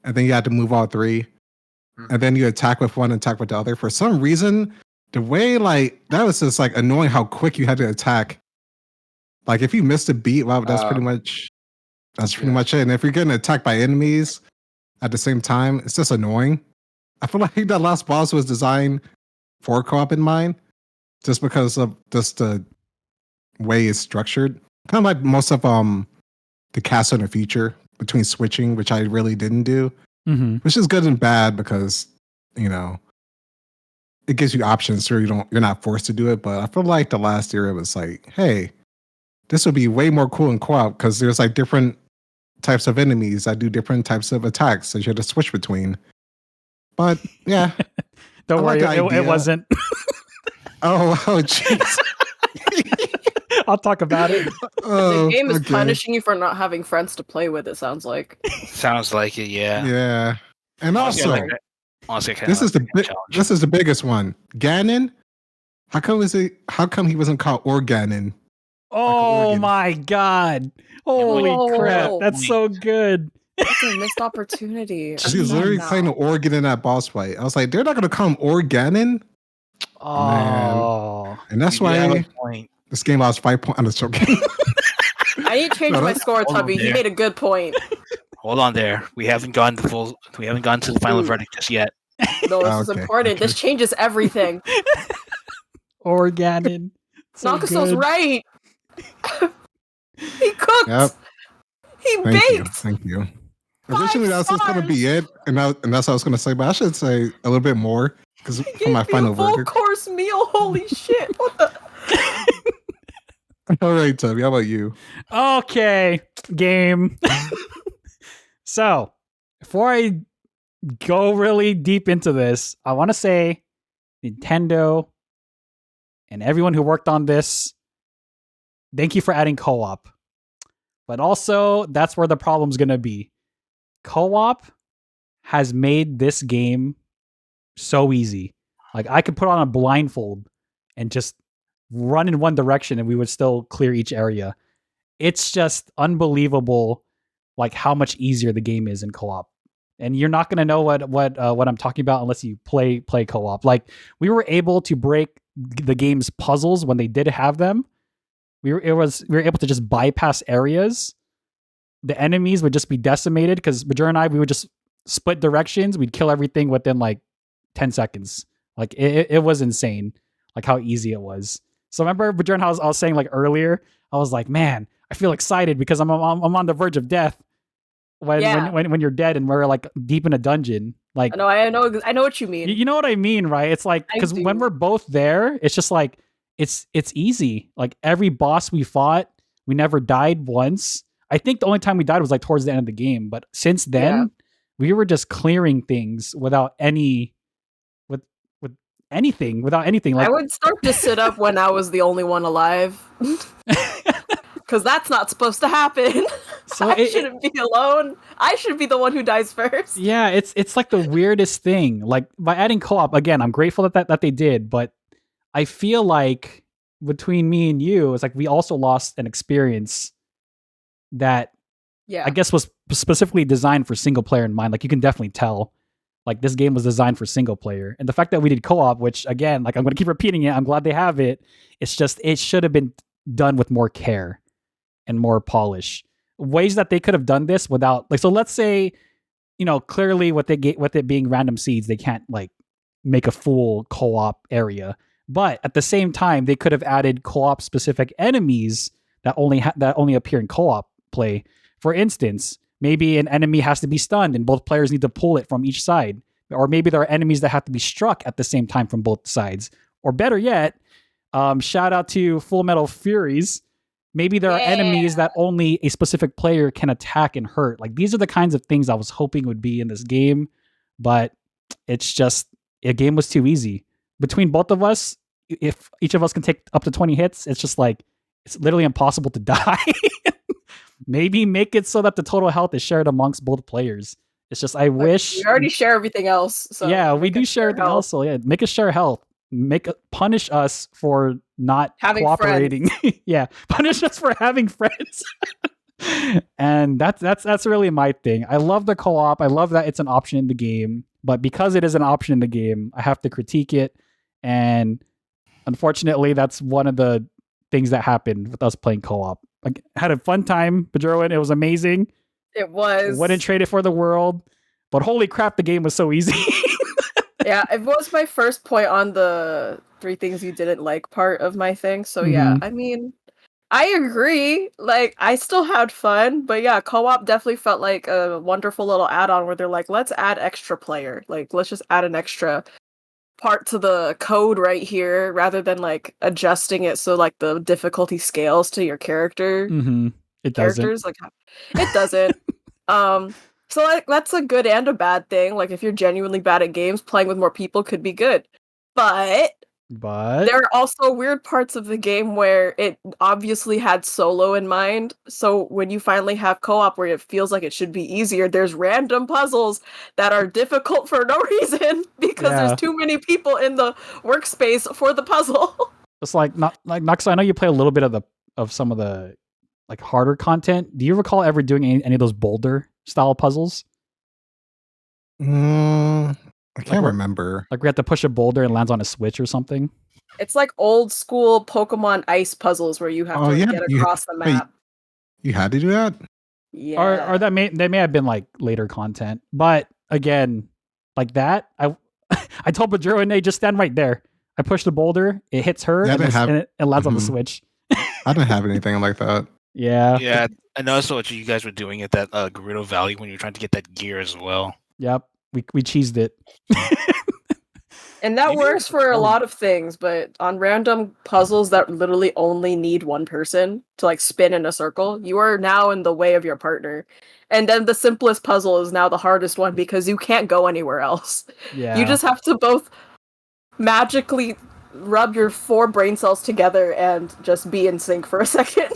and then you have to move all 3. And then you attack with one, attack with the other. For some reason, the way, like, that was just, like, annoying how quick you had to attack. Like, if you missed a beat, well, that's pretty much it. And if you're getting attacked by enemies at the same time, it's just annoying. I feel like that last boss was designed for co-op in mind, just because of just the way it's structured. Kind of like most of the Castle in the Future between switching, which I really didn't do, which is good and bad because it gives you options, so you're not forced to do it. But I feel like the last era was like, hey, this would be way more cool in co-op because there's like different types of enemies that do different types of attacks that you have to switch between. But yeah, don't worry, it wasn't. Oh, jeez. I'll talk about it. The game is punishing you for not having friends to play with, it sounds like. Sounds like it, yeah. Yeah. And also, this is the biggest one. Ganon? How come he wasn't called Organon? Oh my god. Holy crap. That's so good. That's a missed opportunity. He was literally playing an organ in that boss fight. I was like, they're not going to call him Organon? Oh. Man. And that's why This game lost 5 points. I'm just joking. I need to change my score, Tubby. You made a good point. Hold on there. We haven't gone to the final verdict just yet. No, this is important. Okay. This changes everything. Organon. So Nakaso's right. He cooked. Yep. He baked. Thank you. Originally, that was going to be it, and that's what I was going to say. But I should say a little bit more because for my final verdict. Full course meal. Holy shit! What the? All right, Tubby. How about you? Okay, game. So, before I go really deep into this, I want to say Nintendo and everyone who worked on this, thank you for adding co-op. But also, that's where the problem's going to be. Co-op has made this game so easy. Like, I could put on a blindfold and just run in one direction and we would still clear each area. It's just unbelievable, like, how much easier the game is in co-op. And you're not going to know what I'm talking about unless you play co-op. Like, we were able to break the game's puzzles when they did have them. We were able to just bypass areas. The enemies would just be decimated because Majora and I, we would just split directions. We'd kill everything within like 10 seconds. Like, it was insane, like how easy it was. So remember, Majora, I was saying like earlier, I was like, man, I feel excited because I'm on the verge of death when you're dead and we're like deep in a dungeon. Like, I know what you mean. You know what I mean, right? It's like, because when we're both there, it's just like, it's easy. Like, every boss we fought, we never died once. I think the only time we died was like towards the end of the game. But since then, we were just clearing things without anything. Like, I would start to sit up when I was the only one alive. Because that's not supposed to happen. So I shouldn't be alone. I should be the one who dies first. Yeah, it's like the weirdest thing. Like, by adding co-op, again, I'm grateful that they did, but I feel like between me and you, it's like we also lost an experience that I guess was specifically designed for single player in mind. Like, you can definitely tell, like, this game was designed for single player. And the fact that we did co-op, which again, like, I'm going to keep repeating it, I'm glad they have it. It's just, it should have been done with more care and more polish. Ways that they could have done this without, like, so let's say, clearly with it being random seeds, they can't like make a full co-op area. But at the same time, they could have added co-op specific enemies that only appear in co-op play. For instance, maybe an enemy has to be stunned and both players need to pull it from each side. Or maybe there are enemies that have to be struck at the same time from both sides. Or better yet, shout out to Full Metal Furies. Maybe there are enemies that only a specific player can attack and hurt. Like, these are the kinds of things I was hoping would be in this game, but it's just, a game was too easy. Between both of us, if each of us can take up to 20 hits, it's just like, it's literally impossible to die. Maybe make it so that the total health is shared amongst both players. It's just, I wish... We already share everything else. So yeah, we do share everything else. So yeah, make us share health. Punish us for not having cooperating. Yeah, punish us for having friends. And that's really my thing. I love the co-op. I love that it's an option in the game. But because it is an option in the game, I have to critique it. And unfortunately, that's one of the things that happened with us playing co-op. I had a fun time, Bajerwin. It was amazing. It was. Wouldn't trade it for the world. But holy crap, the game was so easy. Yeah, it was my first point on the 3 things you didn't like part of my thing. So yeah, I mean, I agree. Like, I still had fun, but yeah, co-op definitely felt like a wonderful little add-on where they're like, let's add extra player. Like, let's just add an extra part to the code right here rather than like adjusting it so like the difficulty scales to your character. It characters. doesn't. Like, it doesn't. So like that's a good and a bad thing. Like, if you're genuinely bad at games, playing with more people could be good. But there are also weird parts of the game where it obviously had solo in mind. So when you finally have co-op where it feels like it should be easier, there's random puzzles that are difficult for no reason because there's too many people in the workspace for the puzzle. It's like, not like Nox, I know you play a little bit of some of the like harder content. Do you recall ever doing any of those boulder style puzzles? I can't remember. Like, we have to push a boulder and it lands on a switch or something. It's like old school Pokemon ice puzzles where you have to get across the map. You had to do that? Yeah. Or they may have been like later content. But again, like that, I told Bajiro and they just stand right there. I push the boulder, it hits her, and it lands on the switch. I didn't have anything like that. Yeah. Yeah, I noticed what you guys were doing at that Gerudo Valley when you were trying to get that gear as well. Yep. We cheesed it. And that works for a lot of things, but on random puzzles that literally only need one person to like spin in a circle, you are now in the way of your partner. And then the simplest puzzle is now the hardest one because you can't go anywhere else. Yeah. You just have to both magically rub your 4 brain cells together and just be in sync for a second.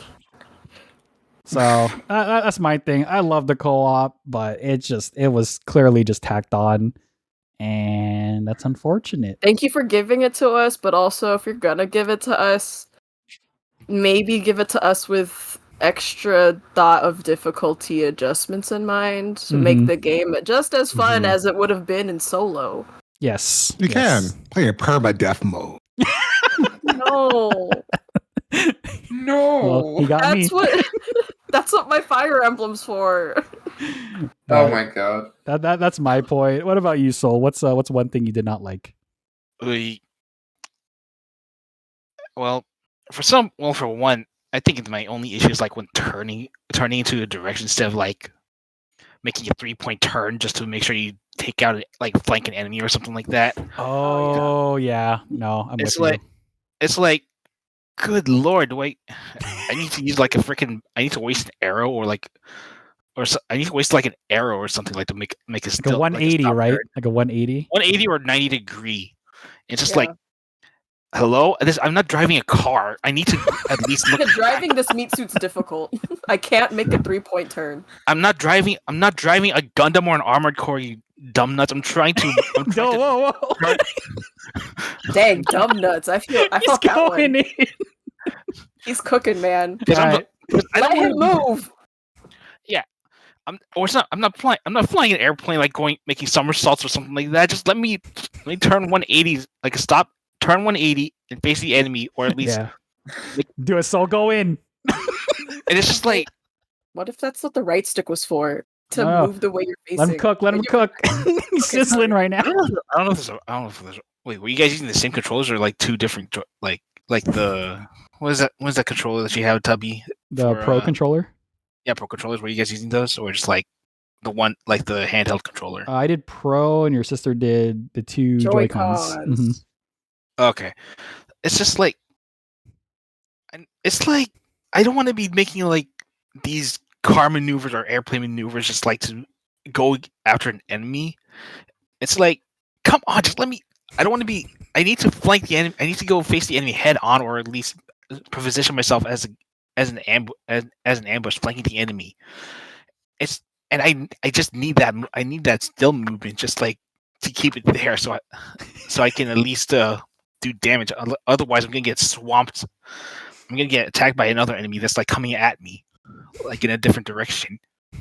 So that's my thing. I love the co-op, but it was clearly just tacked on. And that's unfortunate. Thank you for giving it to us, but also if you're gonna give it to us, maybe give it to us with extra thought of difficulty adjustments in mind to make the game just as fun as it would have been in solo. Yes. You can play a permadeath mode. No. No. Well, he got me. That's what my Fire Emblem's for. Oh my god. That's my point. What about you, Soul? What's one thing you did not like? Well, for one, I think my only issue is like when turning into a direction instead of like making a 3-point turn just to make sure you take out like flank an enemy or something like that. Oh yeah. No, I'm with you. It's like, good lord, wait! I need to use like I need to waste an arrow I need to waste like an arrow or something like to make it still like a 180, like right? Like a 180. 180 or 90 degree. It's just like, hello, I'm not driving a car. I need to at least look. Driving this meat suit's difficult. I can't make a 3-point turn. I'm not driving a Gundam or an Armored Core. You dumb nuts! I'm trying to. Whoa. Dang, dumb nuts! I felt that one. In. He's cooking, man. Right. Let him move. Yeah, I'm not flying an airplane like making somersaults or something like that. Just let me turn 180, like stop, turn 180 and face the enemy, or at least do a soul go in. And it's just like, what if that's what the right stick was for? To move the way you're facing. Let him cook. He's sizzling right now. I don't know if there's. Wait, were you guys using the same controllers or like two different like the what is that controller that you have, Tubby? The Pro controller? Yeah, Pro controllers. Were you guys using those or just like the one like the handheld controller? I did Pro and your sister did the 2 Joy-Cons. Mm-hmm. Okay. It's just like I don't want to be making like these car maneuvers or airplane maneuvers just like to go after an enemy. It's like, come on, just let me. I don't want to be. I need to flank the enemy. I need to go face the enemy head on, or at least position myself as an ambush, flanking the enemy. I just need that. I need that still movement, just like to keep it there, so I can at least do damage. Otherwise, I'm gonna get swamped. I'm gonna get attacked by another enemy that's like coming at me, like in a different direction.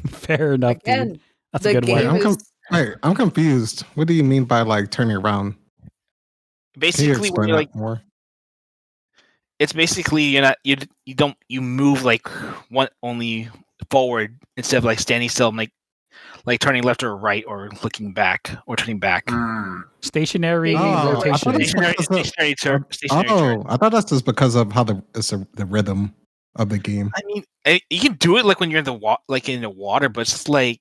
Fair enough. Again, dude. That's a good one. I'm confused. What do you mean by like turning around? Basically, when you're like more? It's basically you move like only forward instead of like standing still, like turning left or right or looking back or turning back. Stationary rotation. Stationary turn. I thought that's just because of how the rhythm of the game. I mean, you can do it like when you're in the water, but it's just like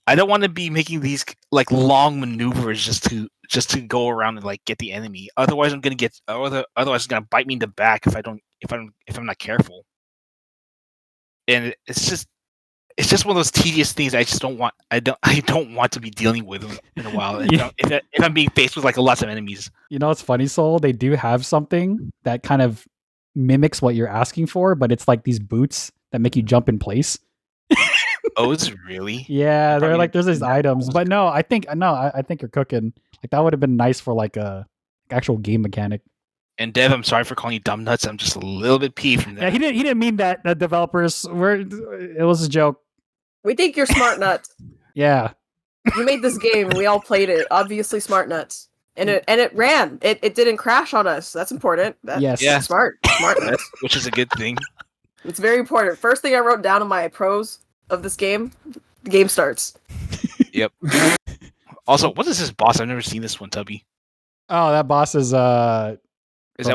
I don't want to be making these like long maneuvers just to go around and like get the enemy. Otherwise, otherwise it's gonna bite me in the back if I'm not careful. And it's just one of those tedious things I just don't want. I don't want to be dealing with in a while. If I'm being faced with like lots of enemies. You know, it's funny, Soul. They do have something that kind of mimics what you're asking for, but it's like these boots that make you jump in place. Oh, is it really? Yeah, they're like there's these items, but no, I think you're cooking. Like that would have been nice for like a actual game mechanic. And Dev, I'm sorry for calling you dumb nuts. I'm just a little bit peeved from that. Yeah, he didn't mean that. The developers it was a joke. We think you're smart nuts. Yeah. You made this game and we all played it. Obviously smart nuts. And it ran. It didn't crash on us. That's important. Yes. Yeah. Smart. Which is a good thing. It's very important. First thing I wrote down in my pros of this game, the game starts. Yep. Also, what is this boss? I've never seen this one, Tubby. Oh, that boss is Is that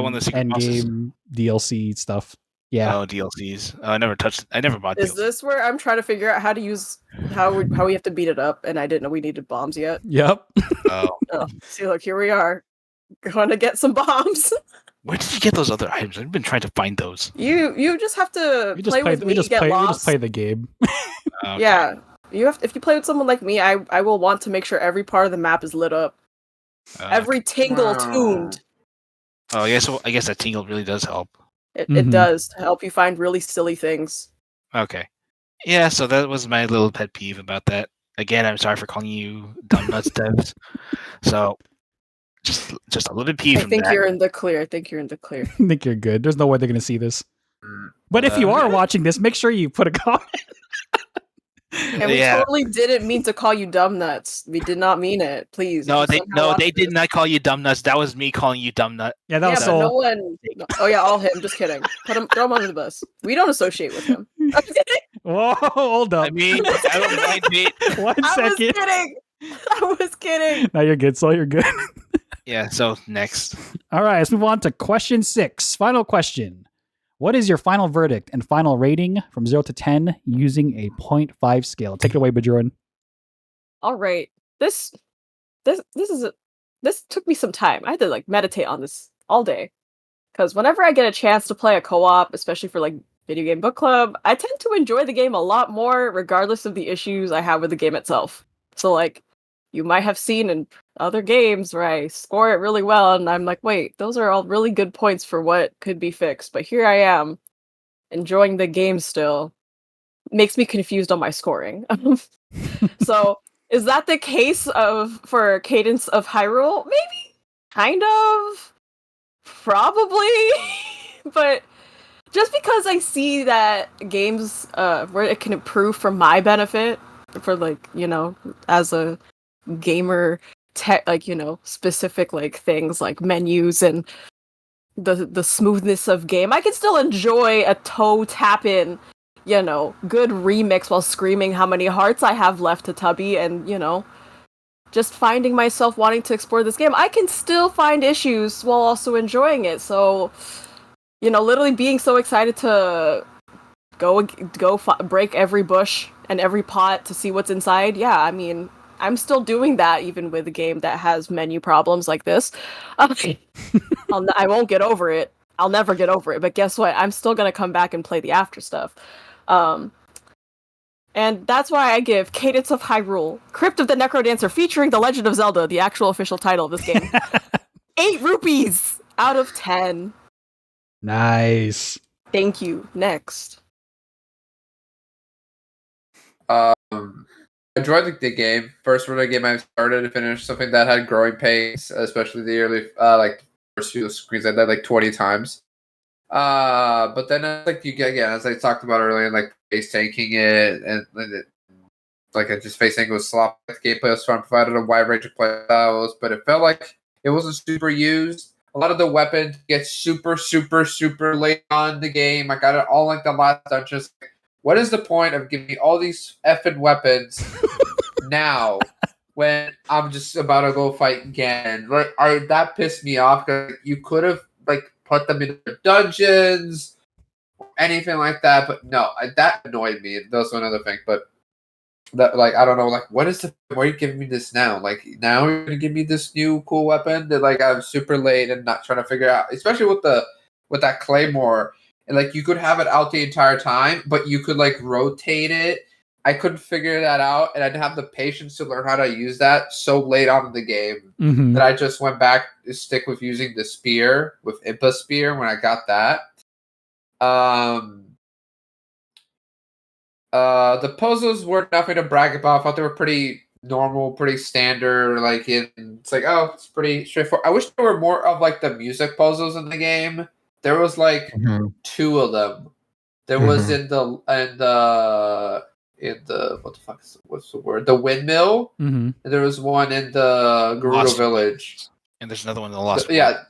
one of the secret bosses? Endgame DLC stuff. Yeah. Oh, DLCs. I never bought Is DLCs. this where I'm trying to figure out how to use how we have to beat it up, and I didn't know we needed bombs yet. Yep. Oh. Oh, see, look, here we are, going to get some bombs. Where did you get those other items? I've been trying to find those. You just have to play with me. Get we lost. just play the game. Okay. Yeah, if you play with someone like me, I will want to make sure every part of the map is lit up, every tingle tuned. Oh, I guess that tingle really does help. It does to help you find really silly things. Okay. Yeah, so that was my little pet peeve about that. Again, I'm sorry for calling you dumb nuts devs. So just a little bit peeve. I think you're in the clear. I think you're good. There's no way they're gonna see this. But if you are watching this, make sure you put a comment. And we totally didn't mean to call you dumb nuts. We did not mean it. Please. No, they did not call you dumb nuts. That was me calling you dumb nut. Yeah, that was but no one. Oh yeah, all him. Just kidding. Throw him under the bus. We don't associate with him. I'm kidding. Whoa, hold up. I mean, I don't mind it. 1 second. I was kidding. No, you're good. So you're good. Yeah. So next. All right, let's move on to question 6. Final question. What is your final verdict and final rating from 0 to 10 using a 0.5 scale? Take it away, Bajoran. All right. This took me some time. I had to meditate on this all day. Because whenever I get a chance to play a co-op, especially for video game book club, I tend to enjoy the game a lot more, regardless of the issues I have with the game itself. So you might have seen in other games where I score it really well, and I'm like, wait, those are all really good points for what could be fixed. But here I am, enjoying the game still. Makes me confused on my scoring. So, is that the case for Cadence of Hyrule? Maybe? Kind of? Probably? But just because I see that games where it can improve for my benefit, for as a gamer specific things like menus and the smoothness of game, I can still enjoy a toe tap in, good remix while screaming how many hearts I have left to Tubby, and just finding myself wanting to explore this game. I can still find issues while also enjoying it. So literally being so excited to break every bush and every pot to see what's inside. Yeah, I mean, I'm still doing that even with a game that has menu problems like this. I won't get over it. I'll never get over it. But guess what? I'm still going to come back and play the after stuff. And that's why I give Cadence of Hyrule, Crypt of the Necrodancer featuring The Legend of Zelda, the actual official title of this game, 8 rupees out of 10. Nice. Thank you. Next. I enjoyed the game. First really game I started to finish, something that had growing pains, especially the early first few screens. I died 20 times. But then you get again, as I talked about earlier, face tanking it and I just face tanking was sloppy. The gameplay was fun, provided a wide range of play styles, but it felt like it wasn't super used. A lot of the weapons get super, super, super late on in the game. I got it all the last dungeon. What is the point of giving me all these effing weapons now when I'm just about to go fight again? That pissed me off because you could have put them in the dungeons or anything like that, but no, that annoyed me. That was another thing, but that I don't know, what is why are you giving me this now? Now you're gonna give me this new cool weapon that I'm super late and not trying to figure out, especially with that claymore. And you could have it out the entire time, but you could rotate it. I couldn't figure that out, and I didn't have the patience to learn how to use that so late on in the game that I just went back to stick with using the spear with Impa Spear when I got that. The puzzles were nothing to brag about. I thought they were pretty normal, pretty standard. It's pretty straightforward. I wish there were more of the music puzzles in the game. There was 2 of them. There was in the what's the word? The windmill. Mm-hmm. And there was one in the Gerudo Village. And there's another one in the Lost World. Yeah.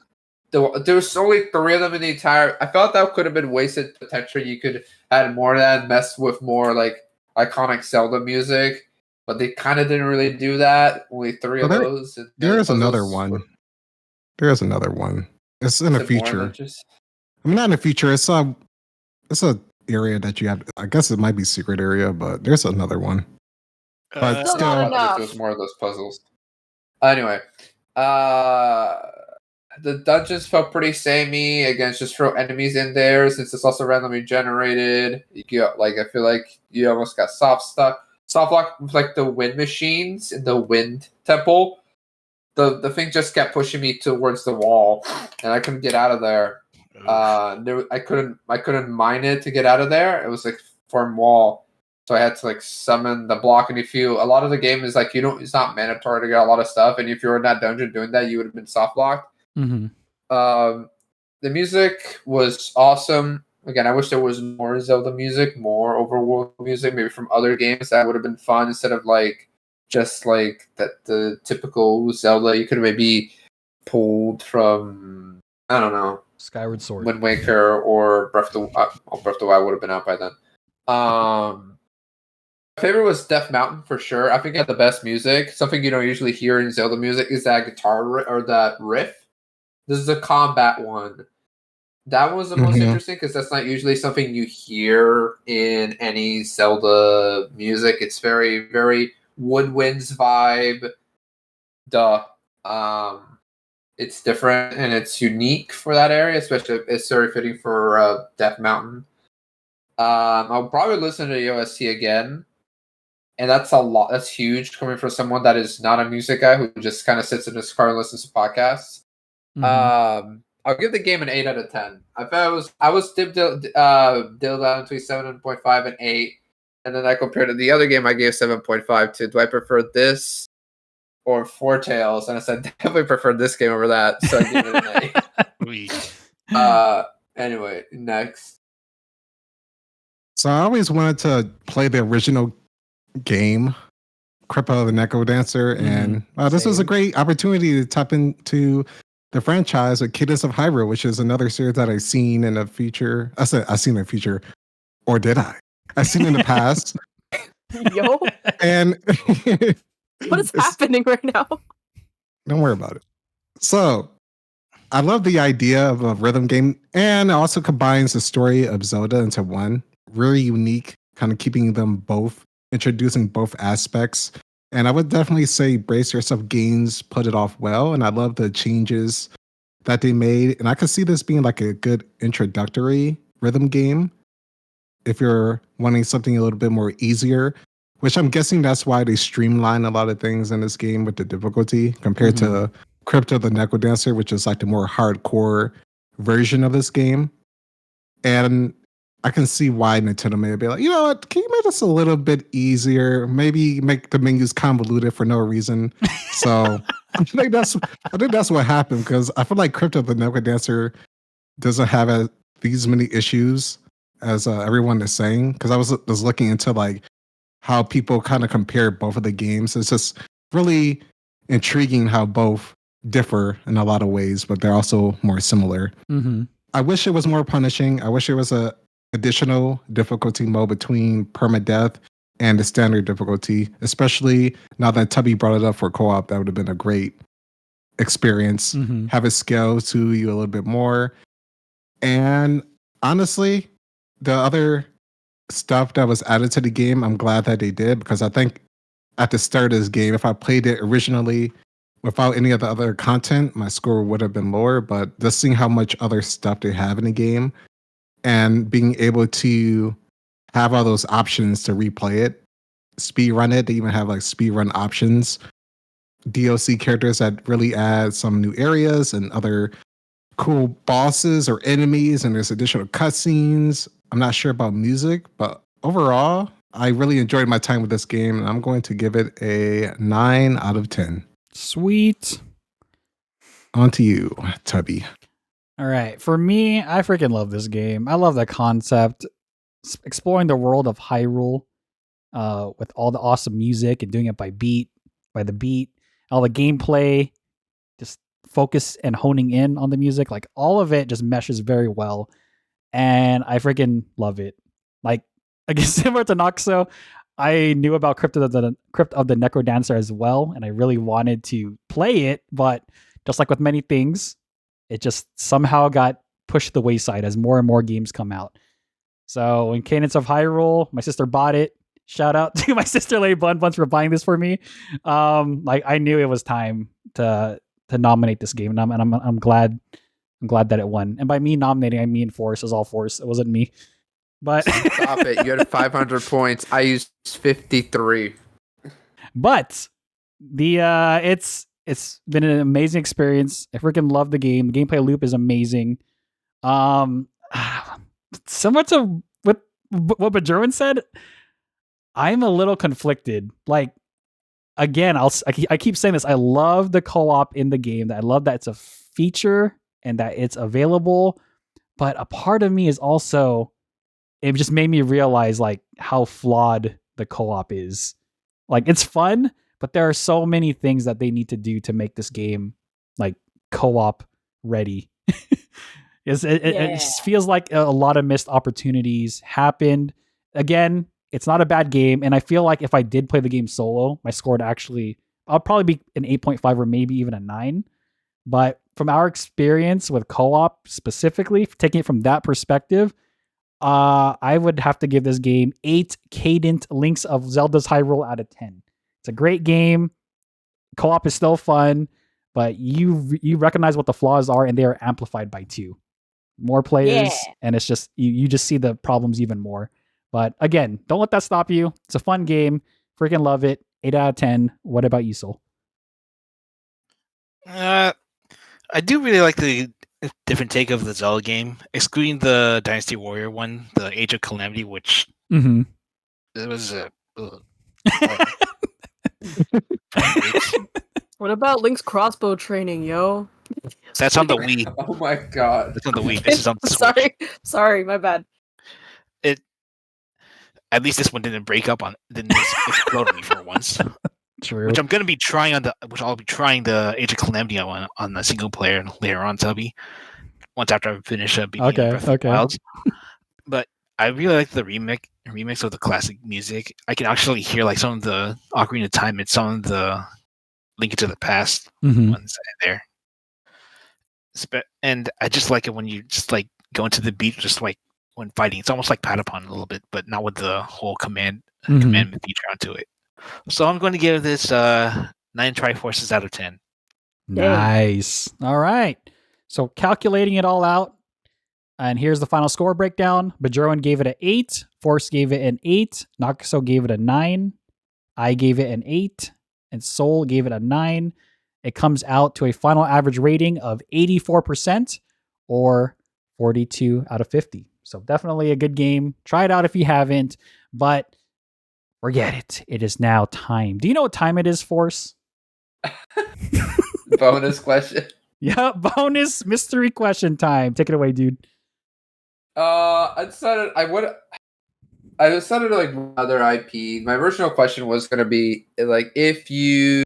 There's only 3 of them in the entire. I felt that could have been wasted potential. You could add more of that and mess with more like iconic Zelda music, but they kind of didn't really do that. Only 3 of those. There is another one. There is another one. It's in a feature. I mean, not in a feature. It's a area that you have. I guess it might be secret area, but there's another one. But still not enough. There's more of those puzzles. Anyway, the dungeons felt pretty samey. Again, just throw enemies in there since it's also randomly generated. You get I feel like you almost got soft lock with like the wind machines in the wind temple. The thing just kept pushing me towards the wall, and I couldn't get out of there. I couldn't mine it to get out of there. It was like firm wall, so I had to like summon the block. And a lot of the game is like it's not mandatory to get a lot of stuff. And if you were in that dungeon doing that, you would have been soft locked. Mm-hmm. The music was awesome. Again, I wish there was more Zelda music, more overworld music, maybe from other games. That would have been fun instead of like just like the typical Zelda. You could have maybe pulled from, I don't know, Skyward Sword, Wind Waker, or Breath of the Wild would have been out by then. My favorite was Death Mountain for sure. I think it had the best music. Something you don't usually hear in Zelda music is that guitar or that riff. This is a combat one. That was the most interesting because that's not usually something you hear in any Zelda music. It's very, very Woodwinds vibe. It's different and it's unique for that area, especially it's very fitting for Death Mountain. I'll probably listen to the OST again, and that's a lot. That's huge coming from someone that is not a music guy who just kind of sits in his car and listens to podcasts. Mm-hmm. I'll give the game an 8 out of 10. I was dilled out between 7.5 and 8, and then I compared to the other game I gave 7.5 to. Do I prefer this or Four Tales? And I said definitely prefer this game over that, so I gave it an 8. Anyway, next. So I always wanted to play the original game, Crippa the Neko Dancer, and this was a great opportunity to tap into the franchise with Cadence of Hyrule, which is another series that I've seen in a feature. I've seen a feature, or did I? I've seen in the past. Yo. And what is happening right now? Don't worry about it. So I love the idea of a rhythm game, and it also combines the story of Zelda into one. Really unique, kind of keeping them both, introducing both aspects. And I would definitely say Brace Yourself Games put it off well. And I love the changes that they made. And I could see this being like a good introductory rhythm game if you're wanting something a little bit more easier, which I'm guessing that's why they streamline a lot of things in this game with the difficulty compared to Crypto the Neko Dancer, which is like the more hardcore version of this game. And I can see why Nintendo may be like, you know what, can you make this a little bit easier? Maybe make the menus convoluted for no reason. So I think that's what happened, because I feel like Crypto the Neko Dancer doesn't have these many issues as everyone is saying. Because I was looking into like how people kind of compare both of the games. It's just really intriguing how both differ in a lot of ways, but they're also more similar. Mm-hmm. I wish it was more punishing. I wish it was a additional difficulty mode between permadeath and the standard difficulty, especially now that Tubby brought it up for co-op. That would have been a great experience. Have it scale to you a little bit more. And honestly, the other stuff that was added to the game, I'm glad that they did, because I think at the start of this game, if I played it originally without any of the other content, my score would have been lower. But just seeing how much other stuff they have in the game and being able to have all those options to replay it, speed run it, they even have like speed run options, DLC characters that really add some new areas and other cool bosses or enemies, and there's additional cutscenes. I'm not sure about music, but overall, I really enjoyed my time with this game, and I'm going to give it a 9 out of 10. Sweet. On to you, Tubby. All right. For me, I freaking love this game. I love the concept. Exploring the world of Hyrule with all the awesome music and doing it by the beat, all the gameplay, just focus and honing in on the music. Like all of it just meshes very well. And I freaking love it. Like, again, similar to Noxo, I knew about Crypt of the Necrodancer as well, and I really wanted to play it, but just like with many things, it just somehow got pushed to the wayside as more and more games come out. So in Cadence of Hyrule, my sister bought it. Shout out to my sister Lady Buns for buying this for me. Like I knew it was time to nominate this game, and I'm glad that it won. And by me nominating, I mean Force. It was all Force. It wasn't me. But stop it! You had 500 points. I used 53. But the it's been an amazing experience. I freaking love the game. The gameplay loop is amazing. Similar to what Bajerwin said, I'm a little conflicted. Like again, I keep saying this. I love the co-op in the game. I love that it's a feature and that it's available. But a part of me is also, it just made me realize like how flawed the co-op is. Like it's fun, but there are so many things that they need to do to make this game like co-op ready. It just feels like a lot of missed opportunities happened. Again, it's not a bad game, and I feel like if I did play the game solo, my score would I'll probably be an 8.5 or maybe even a 9. But from our experience with co-op specifically, taking it from that perspective, I would have to give this game 8 Cadent Links of Zelda's Hyrule out of 10. It's a great game. Co-op is still fun, but you recognize what the flaws are, and they are amplified by 2 more players, and it's just you just see the problems even more. But again, don't let that stop you. It's a fun game. Freaking love it. 8 out of 10. What about you, Soul? I do really like the different take of the Zelda game, excluding the Dynasty Warrior one, the Age of Calamity, which it was What about Link's crossbow training, yo? That's on the Wii. Oh my god. That's on the Wii. This is on the Switch. Sorry, my bad. At least this one didn't didn't explode on me for once. True. Which I'll be trying the Age of Calamity on the single player later on, Tubby. Once after I finish up Breath of the Wild. But I really like the remix of the classic music. I can actually hear like some of the Ocarina of Time and some of the Link to the Past ones there. And I just like it when you just like go into the beat, just like when fighting. It's almost like Patapon a little bit, but not with the whole commandment feature onto it. So I'm going to give this 9 Triforces out of 10. Nice. All right. So calculating it all out, and here's the final score breakdown. Bajerwin gave it an 8. Force gave it an 8. Noxo gave it a 9. I gave it an 8. And Soul gave it a 9. It comes out to a final average rating of 84% or 42 out of 50. So definitely a good game. Try it out if you haven't, but forget it. It is now time. Do you know what time it is, Force? Bonus question. Yeah, bonus mystery question time. Take it away, dude. I decided like another IP. My original question was going to be like, if you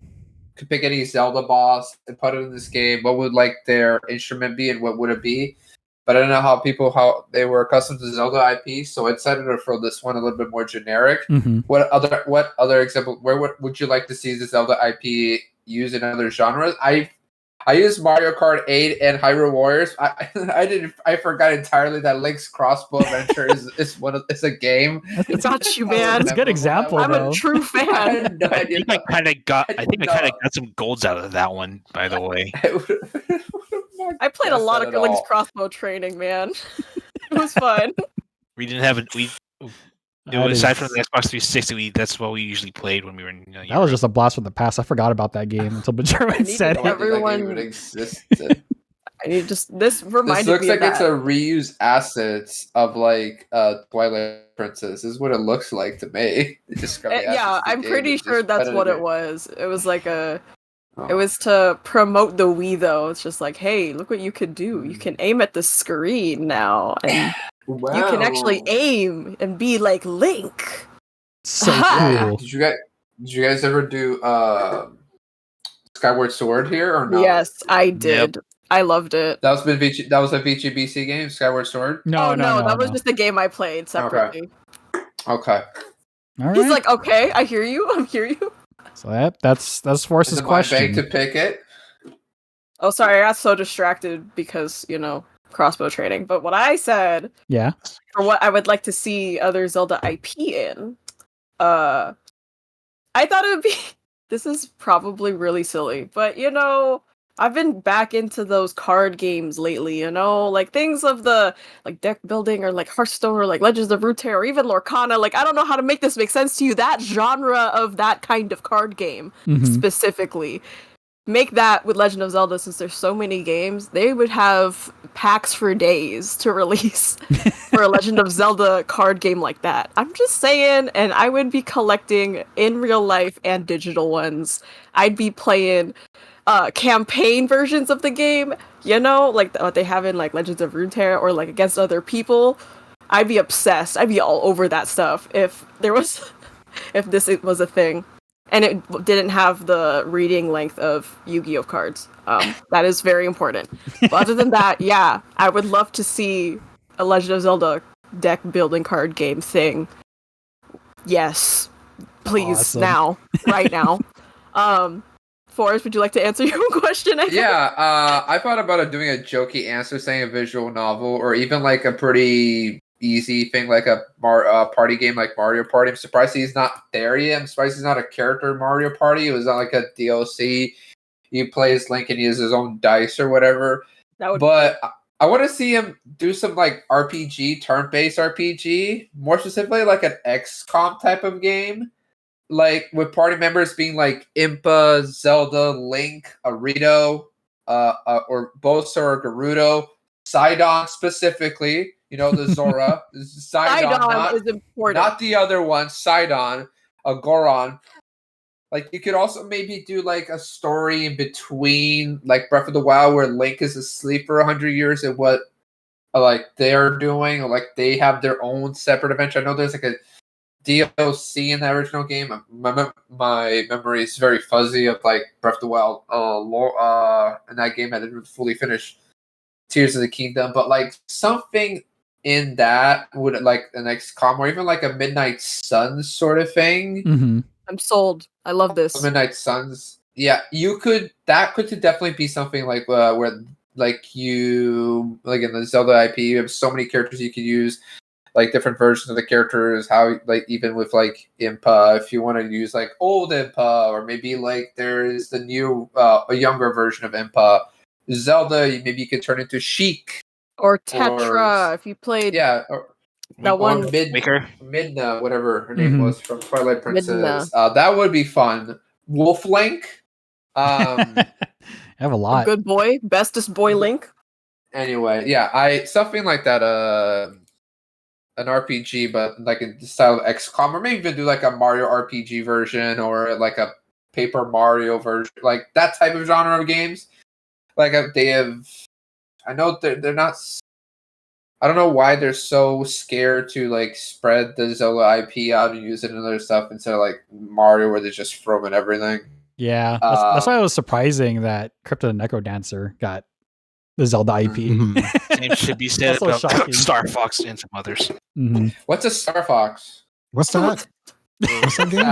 could pick any Zelda boss and put it in this game, what would like their instrument be and what would it be? But I don't know how they were accustomed to Zelda IP, so I decided to throw this one a little bit more generic. What other example? Where would you like to see the Zelda IP used in other genres? I used Mario Kart 8 and Hyrule Warriors. I forgot entirely that Link's Crossbow Adventure is a game. It's got you, man. It's a good example. I'm a true fan. I think I kind of got some golds out of that one, by the way. I played a lot of Link's Crossbow training, man. It was fun. We didn't have aside from the Xbox 360, that's what we usually played when we were in Europe. That was just a blast from the past. I forgot about that game until Bajerwin said it. Everyone existed. This reminded me looks like of it's a reuse assets of like Twilight Princess. This is what it looks like to me. I'm pretty sure that's what it was. It was like it was to promote the Wii, though. It's just like, hey, look what you can do. You can aim at the screen now, and wow. You can actually aim and be like Link. So cool. Did you guys ever do Skyward Sword here or not? Yes, I did. I loved it. That was a VGBC game, Skyward Sword. No, that was just a game I played separately. Okay. All right. He's like, okay, I hear you. I hear you. So that's Force's question. Bank to pick it. Oh, sorry, I got so distracted because crossbow training. But what I said, for what I would like to see other Zelda IP in, I thought it would be. This is probably really silly, but I've been back into those card games lately, like things of the deck building or like Hearthstone or like Legends of Runeterra or even Lorcana. Like, I don't know how to make this make sense to you. That genre of that kind of card game specifically. Make that with Legend of Zelda, since there's so many games, they would have packs for days to release for a Legend of Zelda card game like that. I'm just saying, and I would be collecting in real life and digital ones. I'd be playing campaign versions of the game, like what they have in like Legends of Runeterra or like against other people. I'd be obsessed. I'd be all over that stuff if this was a thing. And it didn't have the reading length of Yu-Gi-Oh cards. That is very important. But other than that, yeah, I would love to see a Legend of Zelda deck building card game thing. Yes, please, awesome. now, right now. Forrest, would you like to answer your own question? I thought about doing a jokey answer, saying a visual novel, or even like a pretty easy thing like a party game like Mario Party. I'm surprised he's not there yet. I'm surprised he's not a character in Mario Party. It was not like a DLC. He plays Link and he has his own dice or whatever. But I want to see him do some like RPG, turn-based RPG, more specifically like an XCOM type of game. Like with party members being like Impa, Zelda, Link, Arito, or Bosa or Gerudo, Sidon specifically. The Zora. Sidon is important. Not the other one, Sidon, Goron. Like, you could also maybe do, like, a story in between, like, Breath of the Wild, where Link is asleep for 100 years and what, like, they're doing, or, like, they have their own separate adventure. I know there's, like, a DLC in the original game. My memory is very fuzzy of, like, Breath of the Wild in that game. I didn't fully finish Tears of the Kingdom, but, like, something in that would like an XCOM or even like a Midnight Suns sort of thing. I'm sold. I love this. Midnight Suns. Yeah, that could definitely be something like where like you like in the Zelda IP, you have so many characters you can use, like different versions of the characters. How like even with like Impa, if you want to use like old Impa, or maybe like there's the new a younger version of Impa. Zelda, maybe you could turn into Sheik. Or Tetra, if you played that one Midna, whatever her name was from Twilight Princess. That would be fun. Wolf Link. I have a lot. Good boy, bestest boy Link. Anyway, something like that. An RPG, but like in the style of XCOM, or maybe even do like a Mario RPG version, or like a Paper Mario version, like that type of genre of games. Like they have. I know they're not. I don't know why they're so scared to like spread the Zelda IP out and use it in other stuff instead of like Mario, where they just throw in everything. Yeah, that's why it was surprising that Crypto the Necro Dancer got the Zelda IP. Same should be said about Star Fox and some others. What's a Star Fox? What's that? What's that game?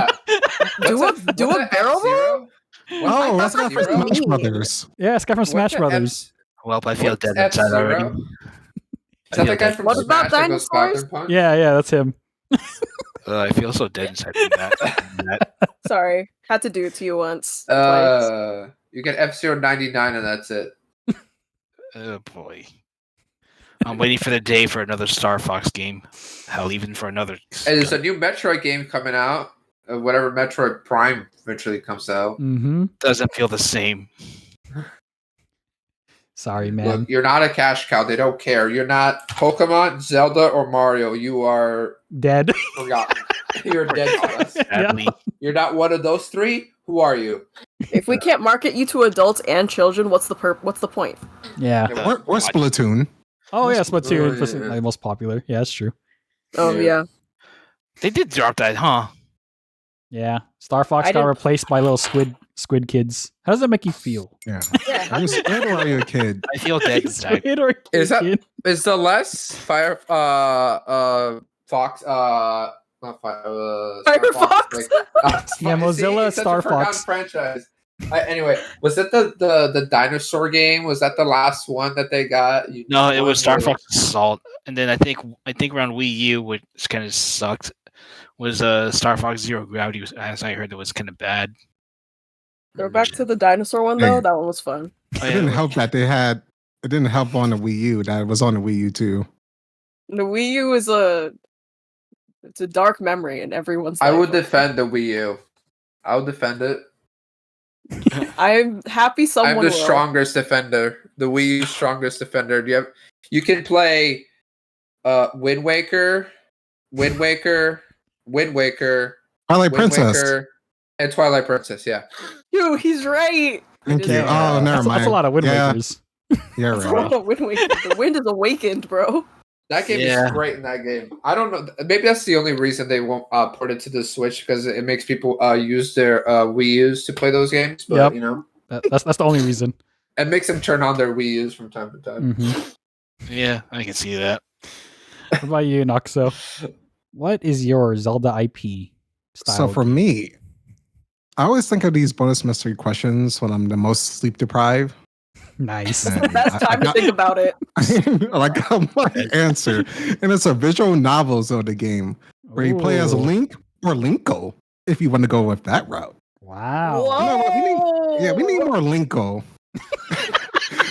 Do a barrel roll? Oh, that's not from Smash Brothers. Yeah, it's got from Smash Brothers. Well, I feel dead inside already. Is that the guy from What Smash about that goes dinosaurs? Falcon Punch? Yeah, that's him. I feel so dead inside from that. Sorry, had to do it to you once. You get F-Zero 99 and that's it. Oh boy. I'm waiting for the day for another Star Fox game. Hell, even for another. And there's a new Metroid game coming out. Whatever Metroid Prime eventually comes out. Doesn't feel the same. Sorry, man. Look, you're not a cash cow. They don't care. You're not Pokemon, Zelda, or Mario. You are dead. Forgotten. You're dead to us. Sadly. You're not one of those three. Who are you? If we can't market you to adults and children, what's the point? Yeah. Or Splatoon. Oh yeah, Splatoon was the most popular. Yeah, that's true. Oh yeah. They did drop that, huh? Yeah. Star Fox got replaced by little squid Squid Kids. How does that make you feel? Yeah. Are you a squid or are you a kid? I feel dead inside. Squid or Is that kid? is the last Fox not Fire Firefox? Yeah, Mozilla it's such Star a forgotten Fox. franchise. Anyway, was that the dinosaur game? Was that the last one that they got? No, it was Star One Fox Assault, and then I think around Wii U, which kind of sucked, was Star Fox Zero Gravity. As I heard, it was kind of bad. They're back to the dinosaur one though. That one was fun. It didn't help that they had. It didn't help on the Wii U. That it was on the Wii U too. The Wii U is it's a dark memory in everyone's I life. would defend the Wii U. I would defend it. I'm happy someone I'm the will. strongest defender. The Wii U's strongest defender. You can play Wind Waker, Twilight Wind Princess. Waker, and Twilight Princess. Yeah. Dude, he's right. Thank you. Yeah. Oh, never mind. That's a lot of Wind Yeah. Wakers. Yeah, It's a right. lot of Wind Waker. The wind is awakened, bro. That game is great in that game. I don't know. Maybe that's the only reason they won't port it to the Switch, because it makes people use their Wii U's to play those games. But Yep. you know, That's the only reason. it makes them turn on their Wii U's from time to time. Mhm. Yeah, I can see that. What about you, Noxo? What is your Zelda IP style? So for me, I always think of these bonus mystery questions when I'm the most sleep deprived. Nice. It's the best time to think about it. I got my answer, and it's a visual novel Zelda game where you play as Ooh. Link or Linko, if you want to go with that route. Wow. You know what, we need more Linko.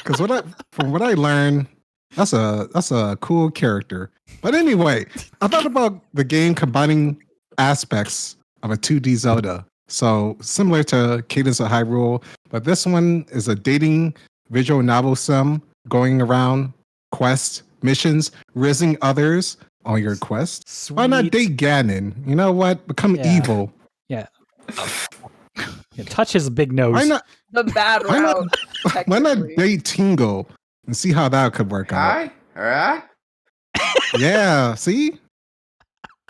Because from what I learned, that's a cool character. But anyway, I thought about the game combining aspects of a 2D Zelda. So similar to Cadence of Hyrule, but this one is a dating visual novel sim going around quest missions, rizzing others on your quest. Sweet. Why not date Ganon? You know what? Become Yeah. evil. Yeah, touch his big nose. Why not? The bad Why not- route. Why not technically. date Tingle and see how that could work out? Hi, all right. Yeah, see?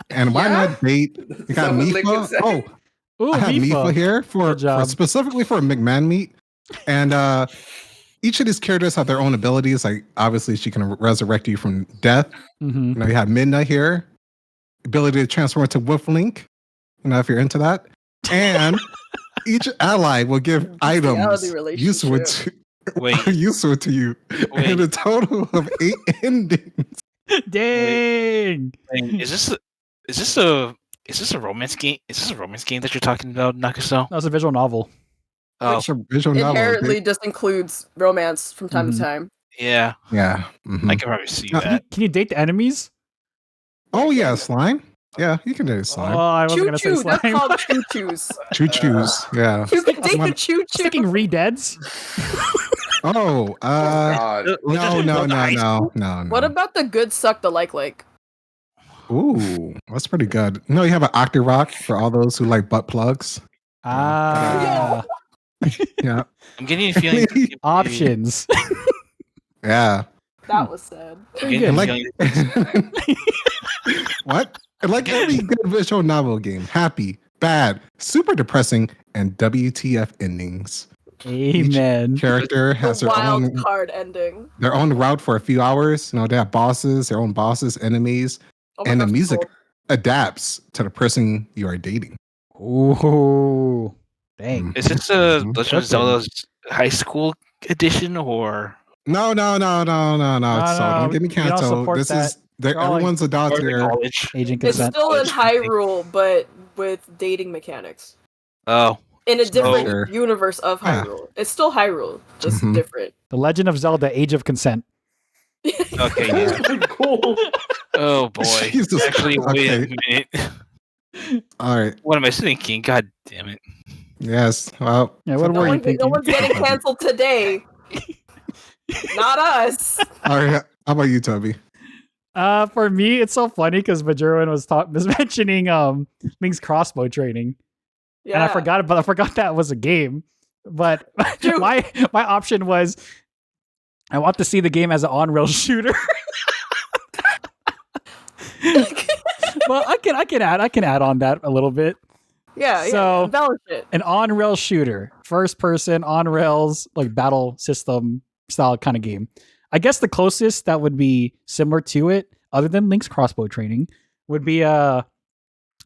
And why Yeah. not date? You got Someone lick Mifa. himself. Oh, Ooh, I have Mifa here for Good job. specifically for McMahon meat. And each of these characters have their own abilities. Like obviously she can resurrect you from death. Mhm. You know, you have Midna here, ability to transform into Wolf Link. You know, if you're into that. And each ally will give items Bestiality useful relationship. to Wait. useful to you. Wait. And a total of 8 endings. Dang. Is this a romance game? Is this a romance game that you're talking about, Nakaso? That was a visual novel. Oh, It's a visual novel. Inherently just includes romance from time Mhm. to time. yeah. Yeah. mhm. I can probably see Uh, that. Can you date the enemies? Oh yeah, slime. Yeah, you can do slime. Oh, I wasn't Choo gonna say choo. That's slime. called choo choos. Choo choos. Yeah. You can date Someone- the choo choo. Thinking re-deads. Oh, God. no. What about the good suck the like? Ooh, that's pretty good. You know, you have an Octorock for all those who like butt plugs. Ah, Yeah. I'm getting a feeling. options. Yeah. That was sad. I'm getting And a like feeling- what? And like every good visual novel game, happy, bad, super depressing, and WTF endings. Amen. Character has The their wild own card ending. route for a few hours. You know, they have bosses, their own bosses, enemies, Oh my and the gosh, music cool. adapts to the person you are dating. Ooh, dang. Is this a Mhm. Legend of Zelda's high school edition or? No. So no, don't get me we don't canceled. support This that. is they're, They're all like- everyone's adult or the here. college? Agent It's consent. still in College. Hyrule, but with dating mechanics. Oh, In a different Sure. universe of Yeah. Hyrule. It's still Hyrule, just Mhm. different. The Legend of Zelda: Age of Consent. okay. Yeah. Cool. Oh boy. Jesus Actually, Christ. wait Okay. a minute. All right. What am I thinking? God damn it. Yes. Well, Yeah, what No, were you one, thinking? no one's getting canceled today. Not us. all right. How about you, Toby? For me, it's so funny because Majoran was mentioning Link's crossbow training, Yeah. and I forgot that was a game. But True. my option was, I want to see the game as an on-rail shooter. Well, I can add on that a little bit. So- embellish it. An on-rails shooter, first-person on-rails like battle system style kind of game. I guess the closest that would be similar to it, other than Link's crossbow training, would be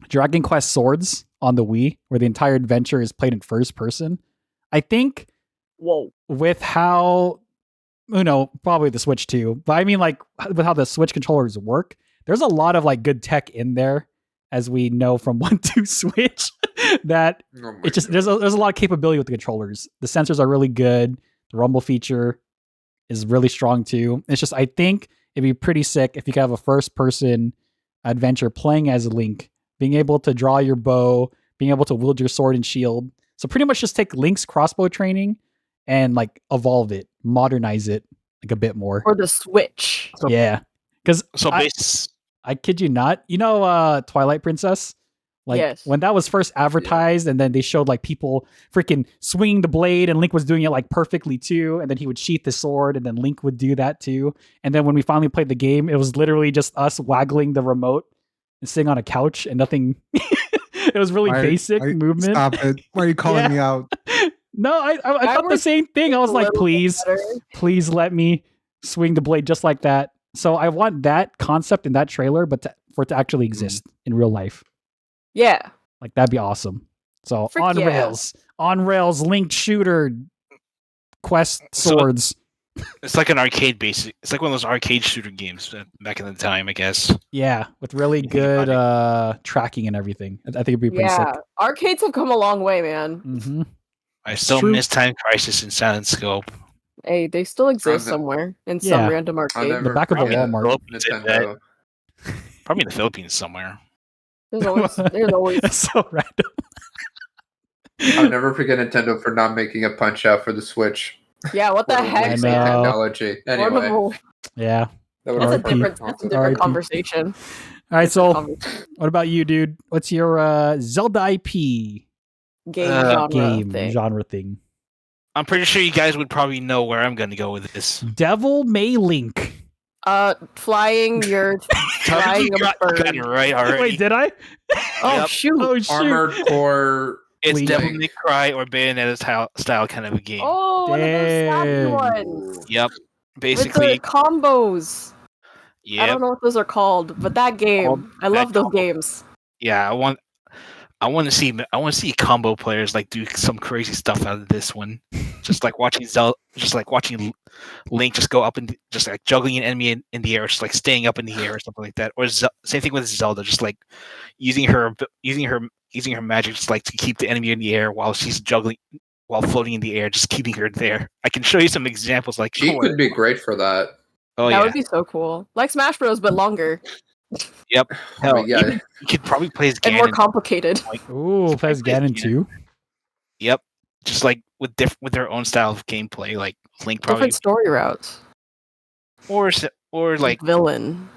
Dragon Quest Swords on the Wii, where the entire adventure is played in first person. I think with how, probably the Switch too, but I mean like with how the Switch controllers work, there's a lot of like good tech in there, as we know from 1-2 Switch, that it's just there's a lot of capability with the controllers. The sensors are really good. The rumble feature is really strong too. It's just I think it'd be pretty sick if you could have a first person adventure playing as Link, being able to draw your bow, being able to wield your sword and shield. So pretty much just take Link's crossbow training and like evolve it, modernize it like a bit more. Or the Switch. Yeah. Because I kid you not, Twilight Princess? Like Yes. when that was first advertised and then they showed like people freaking swinging the blade and Link was doing it like perfectly too. And then he would sheath the sword and then Link would do that too. And then when we finally played the game, it was literally just us waggling the remote and sitting on a couch and nothing. It was really basic movement. Stop it. Why are you calling me out? No, I thought the same thing. I was like, please let me swing the blade just like that. So I want that concept in that trailer, but for it to actually exist in real life. Yeah. Like that'd be awesome. So Frick on rails, linked shooter, quest swords. It's like an arcade basic. It's like one of those arcade shooter games back in the time, I guess. Yeah, with really good tracking and everything. I think it'd be pretty sick. Arcades have come a long way, man. Mm-hmm. I still miss Time Crisis and Silent Scope. Hey, they still exist somewhere in some random arcade. In the back of a Walmart. Probably in the Philippines somewhere. There's always That's so random. I'll never forget Nintendo for not making a Punch Out for the Switch. Yeah, what the heck? Technology. Anyway. Yeah. That's a different conversation. All right, so what about you, dude? What's your Zelda IP genre thing? I'm pretty sure you guys would probably know where I'm going to go with this. Devil May Link. Flying a bird. Right already. Wait, did I? Oh, shoot. Armored Core. It's Devil May Cry or Bayonetta style kind of a game. Oh, one of those sad ones. Yep. Basically. With the combos. Yep. I don't know what those are called, but that game. I love those games. Yeah, I want to see combo players like do some crazy stuff out of this one. Just like watching Link just go up and just like juggling an enemy in the air, just like staying up in the air or something like that. Or same thing with Zelda, just like using her magic just like to keep the enemy in the air while she's juggling, while floating in the air, just keeping her there. I can show you some examples. Like she could be great for that. Oh that would be so cool. Like Smash Bros, but longer. Yep. Hell, yeah. You could probably play as Ganon. And more complicated. Ooh, play as Ganon too. Yep. Just like with their own style of gameplay, like Link probably different story routes. Or like villain.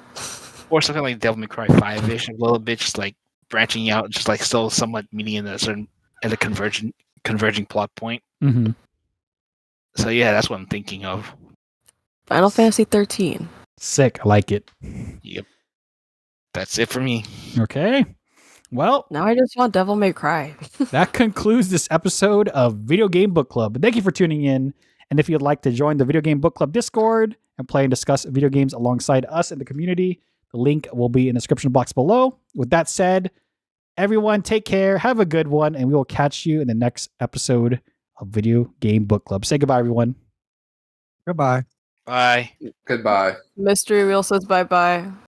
Or something like Devil May Cry 5-ish, a little bit, just like branching out, just like still somewhat meeting in a converging plot point. Mm-hmm. So yeah, that's what I'm thinking of. Final Fantasy 13. Sick, I like it. Yep. That's it for me. Okay. Well, now I just want Devil May Cry. That concludes this episode of Video Game Book Club. Thank you for tuning in. And if you'd like to join the Video Game Book Club Discord and play and discuss video games alongside us in the community, the link will be in the description box below. With that said, everyone take care, have a good one, and we will catch you in the next episode of Video Game Book Club. Say goodbye, everyone. Goodbye. Bye. Goodbye. Mystery Wheel says bye-bye.